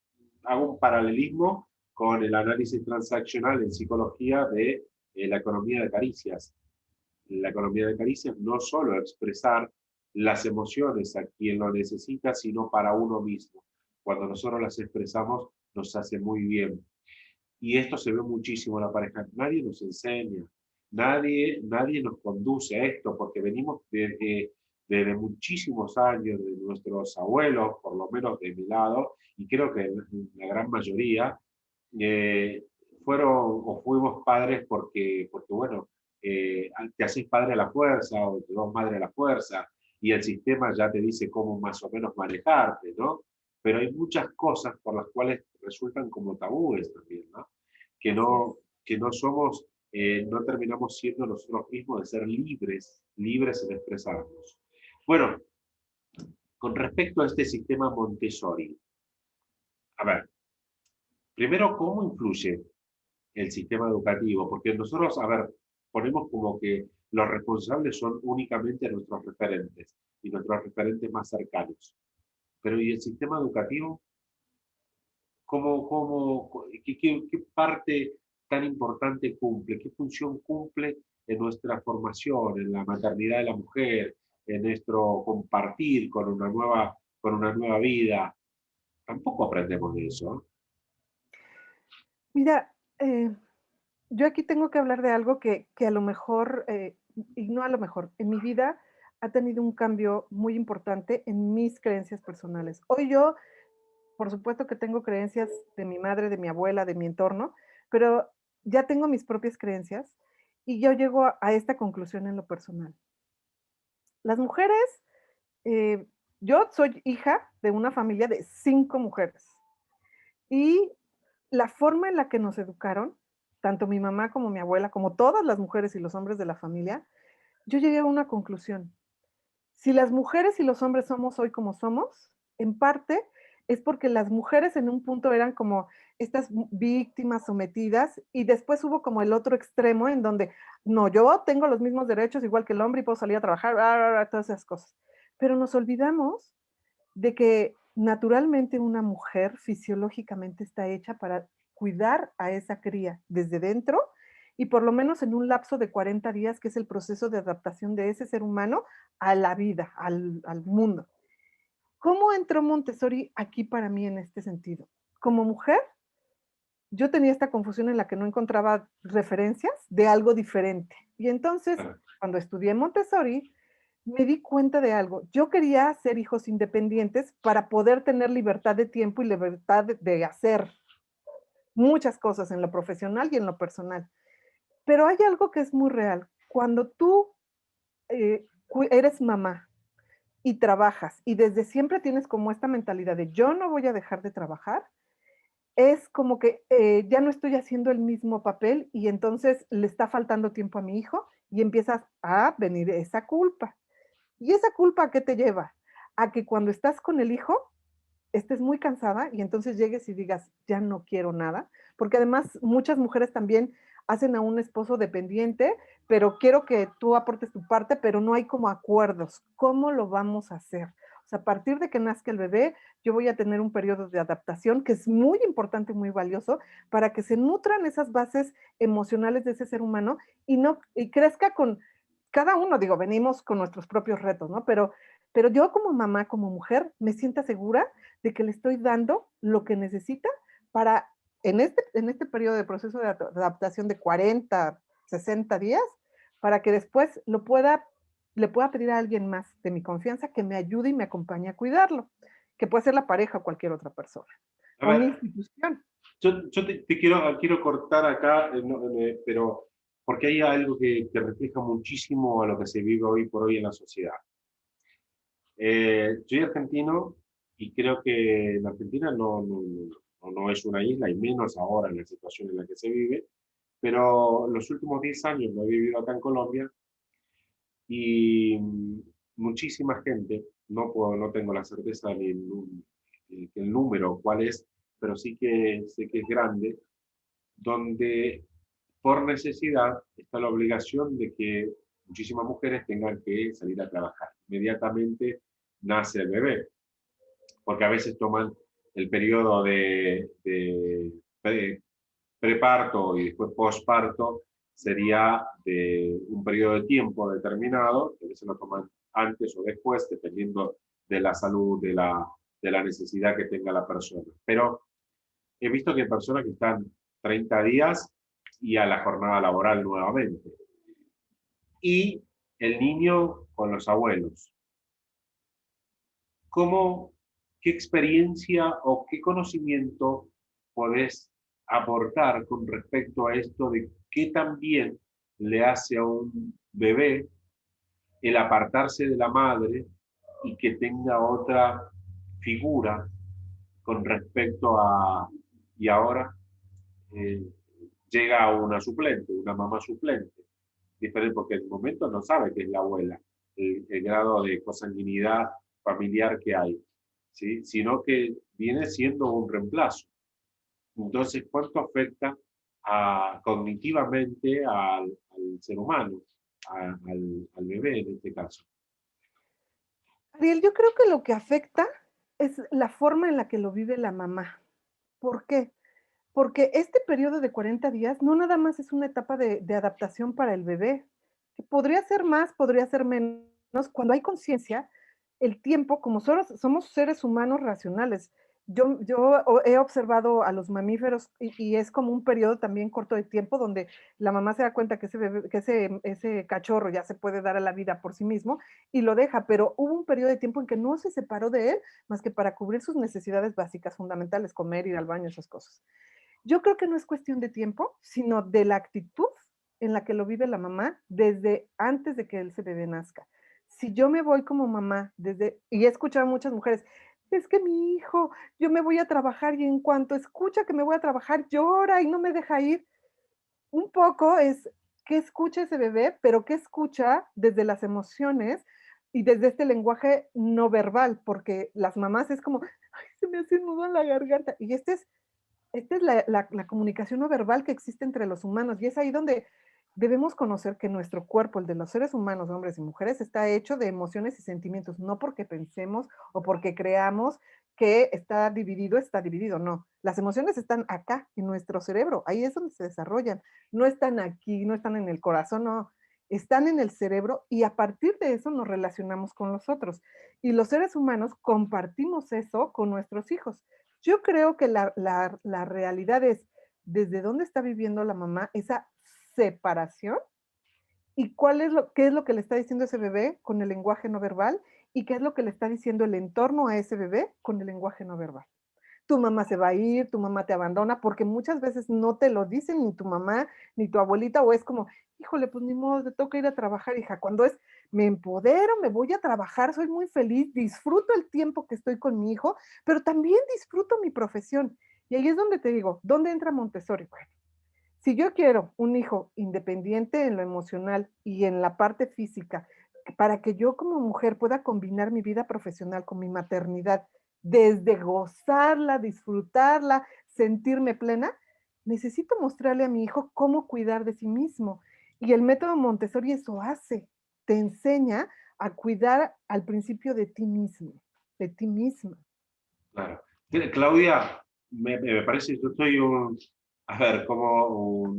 hago un paralelismo con el análisis transaccional en psicología de la economía de caricias. La economía de caricias no solo expresar las emociones a quien lo necesita, sino para uno mismo. Cuando nosotros las expresamos, nos hace muy bien. Y esto se ve muchísimo en la pareja. Nadie nos enseña, nadie nos conduce a esto, porque venimos desde muchísimos años de nuestros abuelos, por lo menos de mi lado, y creo que la gran mayoría, eh, fueron o fuimos padres porque bueno, te haces padre a la fuerza o te vas madre a la fuerza, y el sistema ya te dice cómo más o menos manejarte, ¿no? Pero hay muchas cosas por las cuales resultan como tabúes también, ¿no? Que Así es. no, que no somos, no terminamos siendo nosotros mismos de ser libres, libres en expresarnos. Bueno, con respecto a este sistema Montessori, a ver, primero, ¿cómo influye el sistema educativo? Porque nosotros, a ver, ponemos como que los responsables son únicamente nuestros referentes y nuestros referentes más cercanos. Pero ¿y el sistema educativo? ¿Qué parte tan importante cumple? ¿Qué función cumple en nuestra formación, en la maternidad de la mujer, en nuestro compartir con una nueva vida? Tampoco aprendemos de eso. Mira, yo aquí tengo que hablar de algo que a lo mejor, y no a lo mejor, en mi vida ha tenido un cambio muy importante en mis creencias personales. Hoy yo, por supuesto que tengo creencias de mi madre, de mi abuela, de mi entorno, pero ya tengo mis propias creencias y yo llego a esta conclusión en lo personal. Las mujeres, eh, yo soy hija de una familia de 5 mujeres y la forma en la que nos educaron, tanto mi mamá como mi abuela, como todas las mujeres y los hombres de la familia, yo llegué a una conclusión. Si las mujeres y los hombres somos hoy como somos, en parte es porque las mujeres en un punto eran como estas víctimas sometidas y después hubo como el otro extremo en donde, no, yo tengo los mismos derechos igual que el hombre y puedo salir a trabajar, todas esas cosas. Pero nos olvidamos de que naturalmente una mujer fisiológicamente está hecha para cuidar a esa cría desde dentro y por lo menos en un lapso de 40 días, que es el proceso de adaptación de ese ser humano a la vida, al mundo. ¿Cómo entró Montessori aquí para mí en este sentido? Como mujer, yo tenía esta confusión en la que no encontraba referencias de algo diferente. Y entonces, Ah, cuando estudié Montessori, me di cuenta de algo. Yo quería ser hijos independientes para poder tener libertad de tiempo y libertad de hacer muchas cosas en lo profesional y en lo personal. Pero hay algo que es muy real. Cuando tú eres mamá y trabajas y desde siempre tienes como esta mentalidad de yo no voy a dejar de trabajar, es como que ya no estoy haciendo el mismo papel y entonces le está faltando tiempo a mi hijo y empiezas a venir esa culpa. ¿Y esa culpa a qué te lleva? A que cuando estás con el hijo estés muy cansada y entonces llegues y digas, ya no quiero nada, porque además muchas mujeres también hacen a un esposo dependiente, pero quiero que tú aportes tu parte, pero no hay como acuerdos. ¿Cómo lo vamos a hacer? O sea, a partir de que nazca el bebé, yo voy a tener un periodo de adaptación que es muy importante, muy valioso, para que se nutran esas bases emocionales de ese ser humano y no y crezca con cada uno, digo, venimos con nuestros propios retos, ¿no? Pero yo como mamá, como mujer, me sienta segura de que le estoy dando lo que necesita para, en este periodo de proceso de adaptación de 40, 60 días, para que después le pueda pedir a alguien más de mi confianza que me ayude y me acompañe a cuidarlo, que puede ser la pareja o cualquier otra persona, a o una ver, institución. yo te quiero cortar acá, pero porque hay algo que refleja muchísimo a lo que se vive hoy por hoy en la sociedad. Soy argentino y creo que la Argentina no es una isla, y menos ahora en la situación en la que se vive, pero los últimos 10 años lo he vivido acá en Colombia y muchísima gente, no tengo la certeza ni el número cuál es, pero sí que sé que es grande, donde por necesidad está la obligación de que muchísimas mujeres tengan que salir a trabajar. Inmediatamente nace el bebé, porque a veces toman el periodo de preparto y después posparto, sería de un periodo de tiempo determinado, que a veces lo toman antes o después, dependiendo de la salud, de la necesidad que tenga la persona. Pero he visto que hay personas que están 30 días y a la jornada laboral nuevamente. Y el niño con los abuelos. ¿Cómo, qué experiencia o qué conocimiento podés aportar con respecto a esto de qué también le hace a un bebé el apartarse de la madre y que tenga otra figura con respecto a, y ahora eh, llega a una suplente, una mamá suplente, diferente porque en el momento no sabe que es la abuela, el grado de consanguinidad familiar que hay, ¿sí? Sino que viene siendo un reemplazo. Entonces, ¿cuánto afecta cognitivamente al ser humano, al bebé en este caso? Ariel, yo creo que lo que afecta es la forma en la que lo vive la mamá. ¿Por qué? Porque este periodo de 40 días no nada más es una etapa de adaptación para el bebé, que podría ser más, podría ser menos. Cuando hay conciencia, el tiempo, como somos seres humanos racionales, yo he observado a los mamíferos y es como un periodo también corto de tiempo donde la mamá se da cuenta que ese bebé, que ese cachorro ya se puede dar a la vida por sí mismo y lo deja, pero hubo un periodo de tiempo en que no se separó de él más que para cubrir sus necesidades básicas fundamentales, comer, ir al baño, esas cosas. Yo creo que no es cuestión de tiempo, sino de la actitud en la que lo vive la mamá desde antes de que ese bebé nazca. Si yo me voy como mamá desde, y he escuchado a muchas mujeres, es que mi hijo, yo me voy a trabajar y en cuanto escucha que me voy a trabajar, llora y no me deja ir. Un poco es qué escucha ese bebé, pero qué escucha desde las emociones y desde este lenguaje no verbal, porque las mamás es como, ay, se me hace un nudo en la garganta. Y esta es la comunicación no verbal que existe entre los humanos y es ahí donde debemos conocer que nuestro cuerpo, el de los seres humanos, hombres y mujeres, está hecho de emociones y sentimientos, no porque pensemos o porque creamos que está dividido, no. Las emociones están acá, en nuestro cerebro, ahí es donde se desarrollan, no están aquí, no están en el corazón, no, están en el cerebro y a partir de eso nos relacionamos con los otros. Y los seres humanos compartimos eso con nuestros hijos. Yo creo que la realidad es desde dónde está viviendo la mamá esa separación y qué es lo que le está diciendo ese bebé con el lenguaje no verbal y qué es lo que le está diciendo el entorno a ese bebé con el lenguaje no verbal. Tu mamá se va a ir, tu mamá te abandona, porque muchas veces no te lo dicen ni tu mamá ni tu abuelita, o es como, híjole, pues ni modo, te toca ir a trabajar, hija. Cuando es, me empodero, me voy a trabajar, soy muy feliz, disfruto el tiempo que estoy con mi hijo, pero también disfruto mi profesión. Y ahí es donde te digo, ¿dónde entra Montessori? Bueno, si yo quiero un hijo independiente en lo emocional y en la parte física, para que yo como mujer pueda combinar mi vida profesional con mi maternidad, desde gozarla, disfrutarla, sentirme plena, necesito mostrarle a mi hijo cómo cuidar de sí mismo. Y el método Montessori eso hace, te enseña a cuidar al principio de ti mismo, de ti misma. Claro. Claudia, me parece, yo soy a ver, como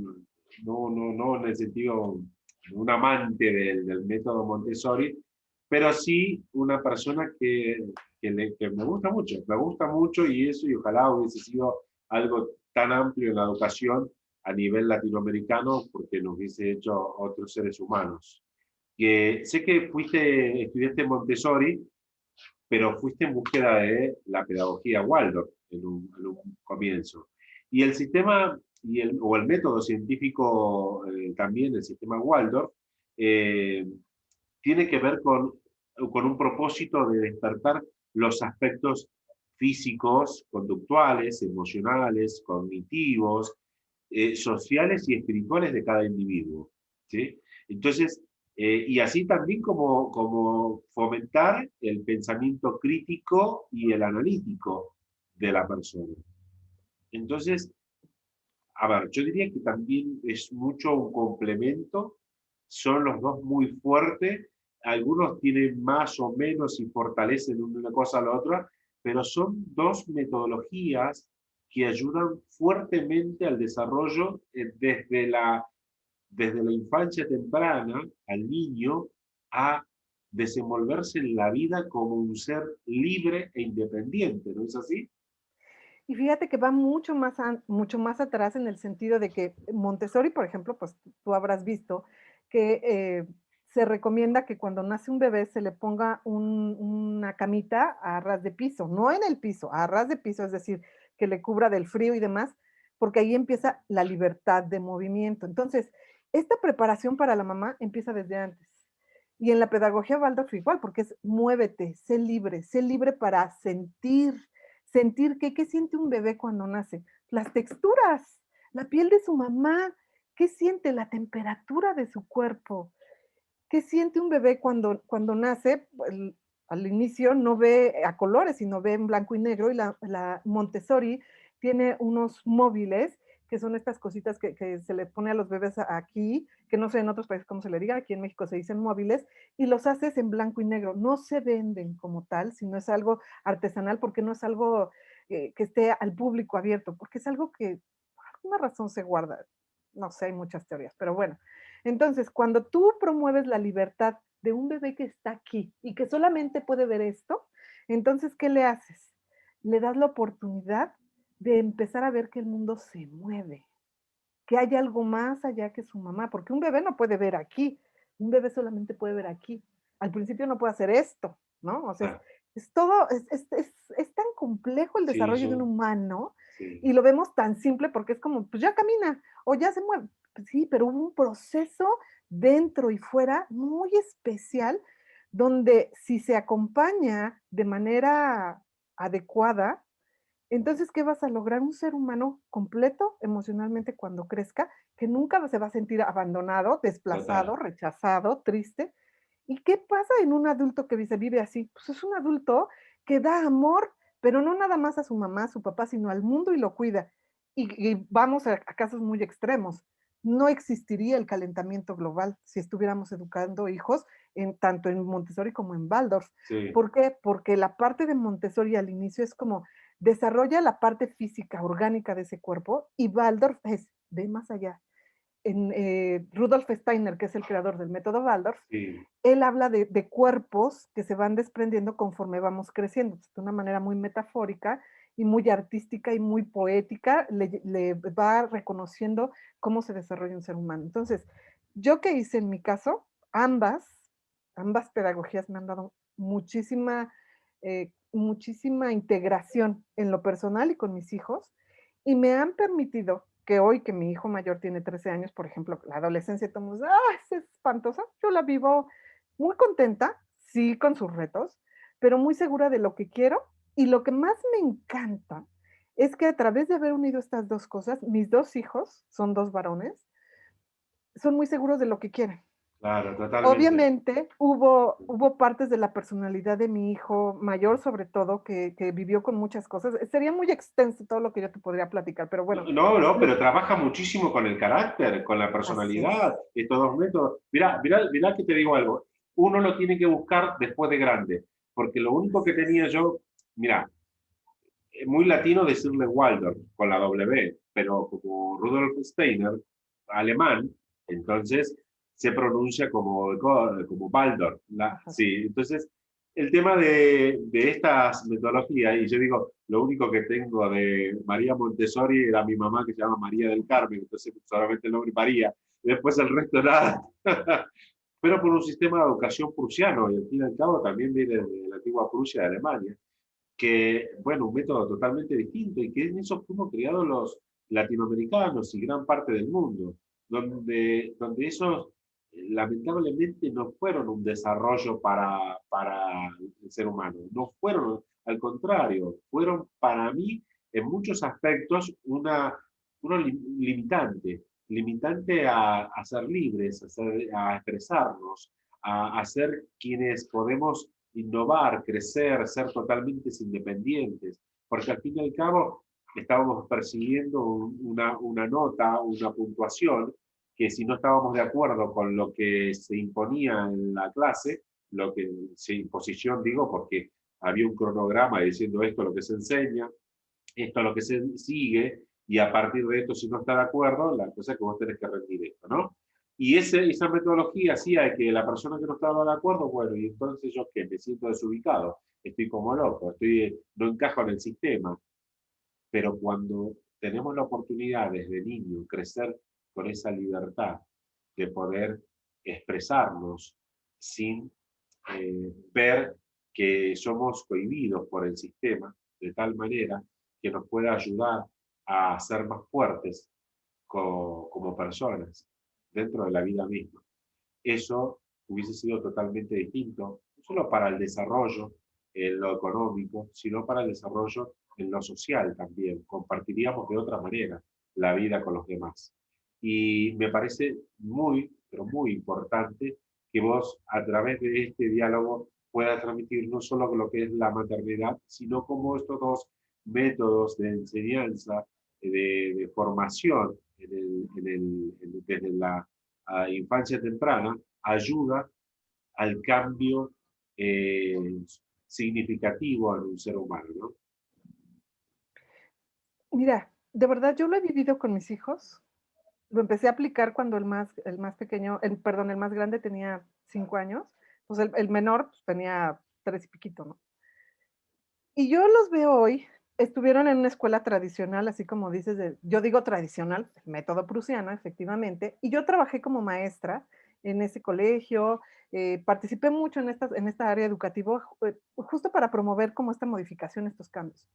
no en el sentido, un amante del método Montessori, pero sí una persona que me gusta mucho y eso, y ojalá hubiese sido algo tan amplio en la educación a nivel latinoamericano, porque nos hubiese hecho otros seres humanos. Que sé que estudiaste Montessori, pero fuiste en búsqueda de la pedagogía Waldorf en un comienzo. Y el sistema, o el método científico también, el sistema Waldorf, eh, tiene que ver con un propósito de despertar los aspectos físicos, conductuales, emocionales, cognitivos, sociales y espirituales de cada individuo. ¿Sí? Entonces, y así también como fomentar el pensamiento crítico y el analítico de la persona. Entonces, a ver, yo diría que también es mucho un complemento, son los dos muy fuertes, algunos tienen más o menos y fortalecen una cosa a la otra, pero son dos metodologías que ayudan fuertemente al desarrollo desde la infancia temprana al niño a desenvolverse en la vida como un ser libre e independiente, ¿no es así? Y fíjate que va mucho más atrás en el sentido de que Montessori, por ejemplo, pues tú habrás visto que se recomienda que cuando nace un bebé se le ponga una camita a ras de piso, no en el piso, a ras de piso, es decir, que le cubra del frío y demás, porque ahí empieza la libertad de movimiento. Entonces, esta preparación para la mamá empieza desde antes. Y en la pedagogía Waldorf igual, porque es muévete, sé libre para sentir, sentir qué siente un bebé cuando nace. Las texturas, la piel de su mamá, qué siente la temperatura de su cuerpo, qué siente un bebé cuando nace. Al inicio no ve a colores, sino ve en blanco y negro, y la Montessori tiene unos móviles que son estas cositas que se le pone a los bebés aquí, que no sé en otros países cómo se le diga, aquí en México se dicen móviles, y los haces en blanco y negro. No se venden como tal, sino es algo artesanal, porque no es algo que esté al público abierto, porque es algo que por alguna razón se guarda. No sé, hay muchas teorías, pero bueno. Entonces, cuando tú promueves la libertad de un bebé que está aquí y que solamente puede ver esto, entonces, ¿qué le haces? Le das la oportunidad de empezar a ver que el mundo se mueve, que hay algo más allá que su mamá, porque un bebé no puede ver aquí, un bebé solamente puede ver aquí. Al principio no puede hacer esto, ¿no? O sea, Ah, es todo, es tan complejo el sí, desarrollo de un humano sí, y lo vemos tan simple porque es como, pues ya camina o ya se mueve. Pues sí, pero hubo un proceso dentro y fuera muy especial donde si se acompaña de manera adecuada, entonces, ¿qué vas a lograr? Un ser humano completo emocionalmente cuando crezca, que nunca se va a sentir abandonado, desplazado, total. rechazado, triste. ¿Y qué pasa en un adulto que se vive así? Pues es un adulto que da amor, pero no nada más a su mamá, a su papá, sino al mundo y lo cuida. Y vamos a casos muy extremos. No existiría el calentamiento global si estuviéramos educando hijos tanto en Montessori como en Waldorf. Sí, ¿Por qué? Porque la parte de Montessori al inicio es como desarrolla la parte física, orgánica de ese cuerpo, y Waldorf es, ve más allá. Rudolf Steiner, que es el creador del método Waldorf, sí, él habla de cuerpos que se van desprendiendo conforme vamos creciendo, de una manera muy metafórica y muy artística y muy poética, le va reconociendo cómo se desarrolla un ser humano. Entonces, yo que hice en mi caso, ambas pedagogías me han dado muchísima integración en lo personal y con mis hijos, y me han permitido que hoy que mi hijo mayor tiene 13 años, por ejemplo, la adolescencia, todos, es espantosa, yo la vivo muy contenta, sí, con sus retos, pero muy segura de lo que quiero, y lo que más me encanta es que a través de haber unido estas dos cosas, mis dos hijos, son dos varones, son muy seguros de lo que quieren. claro, totalmente. Obviamente hubo partes de la personalidad de mi hijo mayor, sobre todo, que vivió con muchas cosas. Sería muy extenso todo lo que yo te podría platicar, pero bueno, No, no, lo- pero trabaja muchísimo con el carácter, con la así personalidad, es. estos dos métodos. Mirá que te digo algo. Uno lo tiene que buscar después de grande, porque lo único que Así tenía es. yo, mirá, es muy latino decirle Waldorf con la W, pero como Rudolf Steiner, alemán, entonces se pronuncia como Waldorf. Ajá. Sí, entonces el tema de estas metodologías, y yo digo, lo único que tengo de María Montessori era mi mamá que se llama María del Carmen, entonces solamente el nombre María, y después el resto nada. Pero por un sistema de educación prusiano, y al fin y al cabo también viene de la antigua Prusia de Alemania, que, bueno, un método totalmente distinto y que en eso fuimos criados los latinoamericanos y gran parte del mundo, donde esos lamentablemente no fueron un desarrollo para el ser humano, no fueron, al contrario, fueron para mí en muchos aspectos una limitante, limitante a ser libres, a expresarnos, a ser quienes podemos innovar, crecer, ser totalmente independientes, porque al fin y al cabo estábamos persiguiendo una nota, una puntuación, que si no estábamos de acuerdo con lo que se imponía en la clase, lo que se imposición digo, porque había un cronograma diciendo esto es lo que se enseña, esto es lo que se sigue, y a partir de esto, si no está de acuerdo, la cosa es que vos tenés que rendir esto, ¿no? Y esa metodología hacía que la persona que no estaba de acuerdo, bueno, y entonces yo qué, me siento desubicado, estoy como loco, no encajo en el sistema. pero cuando tenemos la oportunidad desde niño crecer con esa libertad de poder expresarnos sin ver que somos cohibidos por el sistema, de tal manera que nos pueda ayudar a ser más fuertes como personas dentro de la vida misma. Eso hubiese sido totalmente distinto, no solo para el desarrollo en lo económico, sino para el desarrollo en lo social también. Compartiríamos de otra manera la vida con los demás. Y me parece muy, pero muy importante que vos a través de este diálogo puedas transmitir no solo lo que es la maternidad, sino cómo estos dos métodos de enseñanza, de formación desde la infancia temprana, ayuda al cambio eh, significativo en un ser humano, ¿no? Mira, de verdad yo lo he vivido con mis hijos. Lo empecé a aplicar cuando el más pequeño, perdón, el más grande tenía 5 años, pues el menor pues, tenía 3 y piquito, ¿no? Y yo los veo hoy, estuvieron en una escuela tradicional, así como dices, yo digo tradicional, el método prusiano, efectivamente, y yo trabajé como maestra en ese colegio, participé mucho en esta área educativa, justo para promover como esta modificación, estos cambios.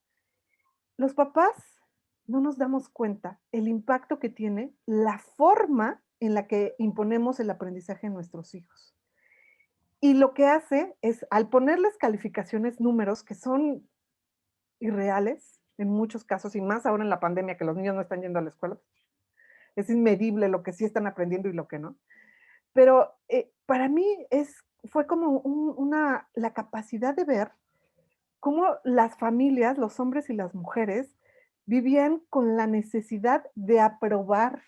Los papás no nos damos cuenta el impacto que tiene la forma en la que imponemos el aprendizaje en nuestros hijos. Y lo que hace es, al ponerles calificaciones, números que son irreales en muchos casos, y más ahora en la pandemia que los niños no están yendo a la escuela, es inmedible lo que sí están aprendiendo y lo que no. Pero para mí fue como la capacidad de ver cómo las familias, los hombres y las mujeres, vivían con la necesidad de aprobar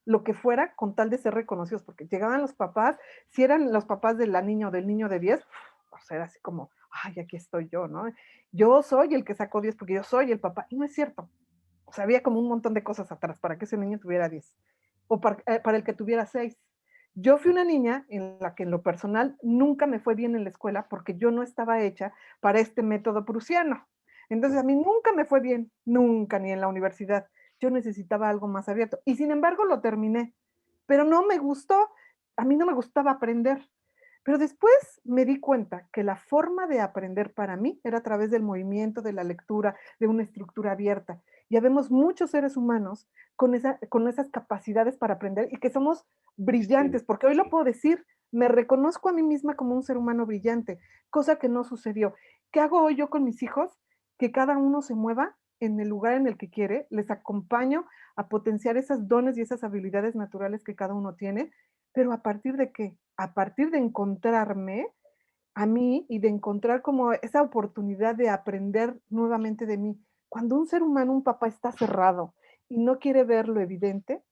lo que fuera con tal de ser reconocidos, porque llegaban los papás, si eran los papás de la niña o del niño de 10, o sea, era así como, ay, aquí estoy yo, ¿no? Yo soy el que sacó 10 porque yo soy el papá, y no es cierto. O sea, había como un montón de cosas atrás para que ese niño tuviera 10, o para el que tuviera 6. Yo fui una niña en la que en lo personal nunca me fue bien en la escuela porque yo no estaba hecha para este método prusiano. Entonces a mí nunca me fue bien, nunca, ni en la universidad. Yo necesitaba algo más abierto. Y sin embargo lo terminé, pero no me gustó, a mí no me gustaba aprender. Pero después me di cuenta que la forma de aprender para mí era a través del movimiento, de la lectura, de una estructura abierta. Ya vemos muchos seres humanos con esas capacidades para aprender y que somos Sí, brillantes, porque hoy lo sí, puedo decir, me reconozco a mí misma como un ser humano brillante, cosa que no sucedió. ¿Qué hago hoy yo con mis hijos? Que cada uno se mueva en el lugar en el que quiere, les acompaño a potenciar esas dones y esas habilidades naturales que cada uno tiene, pero ¿a partir de qué? A partir de encontrarme a mí y de encontrar como esa oportunidad de aprender nuevamente de mí. Cuando un ser humano, un papá está cerrado y no quiere ver lo evidente,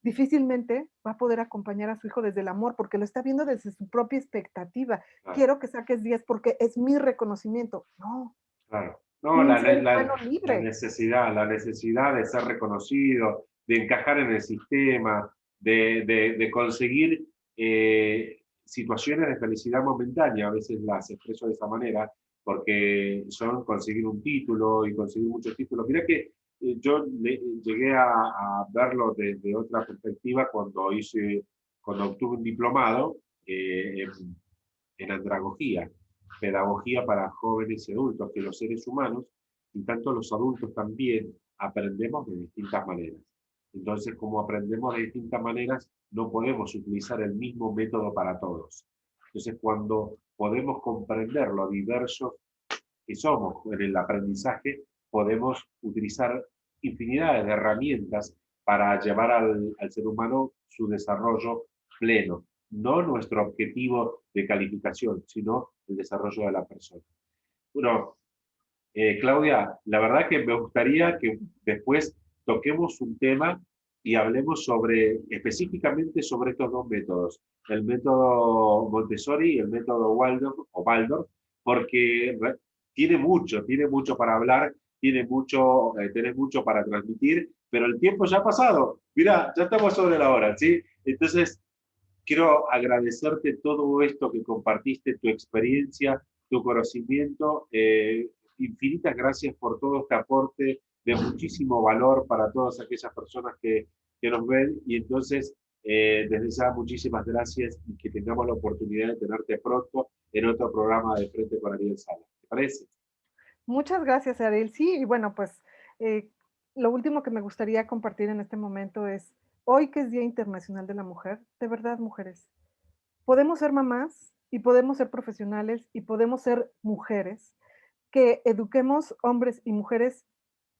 difícilmente va a poder acompañar a su hijo desde el amor, porque lo está viendo desde su propia expectativa. claro, Quiero que saques 10 porque es mi reconocimiento. No, claro. No, un ser humano libre. la necesidad de ser reconocido, de encajar en el sistema, de conseguir situaciones de felicidad momentánea, a veces las expreso de esa manera, porque son conseguir un título y conseguir muchos títulos. Mira que llegué a verlo desde otra perspectiva cuando obtuve un diplomado en andragogía, pedagogía para jóvenes y adultos, que los seres humanos, y tanto los adultos también, aprendemos de distintas maneras. Entonces, como aprendemos de distintas maneras, no podemos utilizar el mismo método para todos. Entonces, cuando podemos comprender lo diversos que somos en el aprendizaje, podemos utilizar infinidades de herramientas para llevar al ser humano su desarrollo pleno. No nuestro objetivo de calificación, sino el desarrollo de la persona. Bueno, Claudia, la verdad que me gustaría que después toquemos un tema y hablemos específicamente sobre estos dos métodos, el método Montessori y el método Waldorf, porque tiene mucho para hablar, tenés mucho para transmitir, pero el tiempo ya ha pasado. Mira, ya estamos sobre la hora, ¿sí? Entonces, quiero agradecerte todo esto que compartiste, tu experiencia, tu conocimiento. Infinitas gracias por todo este aporte de muchísimo valor para todas aquellas personas que nos ven. Y entonces, desde ya, muchísimas gracias y que tengamos la oportunidad de tenerte pronto en otro programa de Frente con Ariel Sala. ¿Te parece? Muchas gracias, Ariel. Sí, y bueno, pues eh, lo último que me gustaría compartir en este momento es, hoy que es Día Internacional de la Mujer, de verdad, mujeres, podemos ser mamás y podemos ser profesionales y podemos ser mujeres que eduquemos hombres y mujeres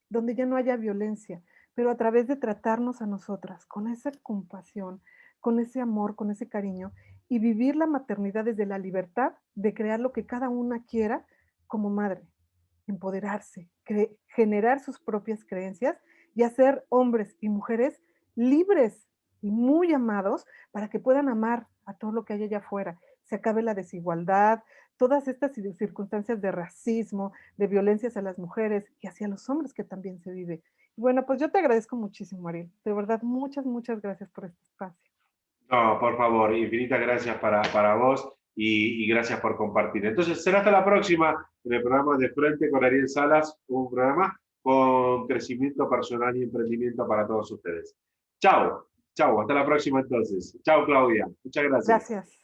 donde ya no haya violencia, pero a través de tratarnos a nosotras con esa compasión, con ese amor, con ese cariño y vivir la maternidad desde la libertad de crear lo que cada una quiera como madre, empoderarse, generar sus propias creencias y hacer hombres y mujeres libres y muy amados para que puedan amar a todo lo que hay allá afuera. Se acabe la desigualdad, todas estas circunstancias de racismo, de violencias a las mujeres y hacia los hombres que también se vive. Bueno, pues yo te agradezco muchísimo, Ariel. De verdad, muchas, muchas gracias por este espacio. No, por favor, infinitas gracias para vos y gracias por compartir. Entonces, será hasta la próxima en el programa de Frente con Ariel Salas, un programa con crecimiento personal y emprendimiento para todos ustedes. Chao, chao, hasta la próxima entonces. Chao, Claudia. Muchas gracias. Gracias.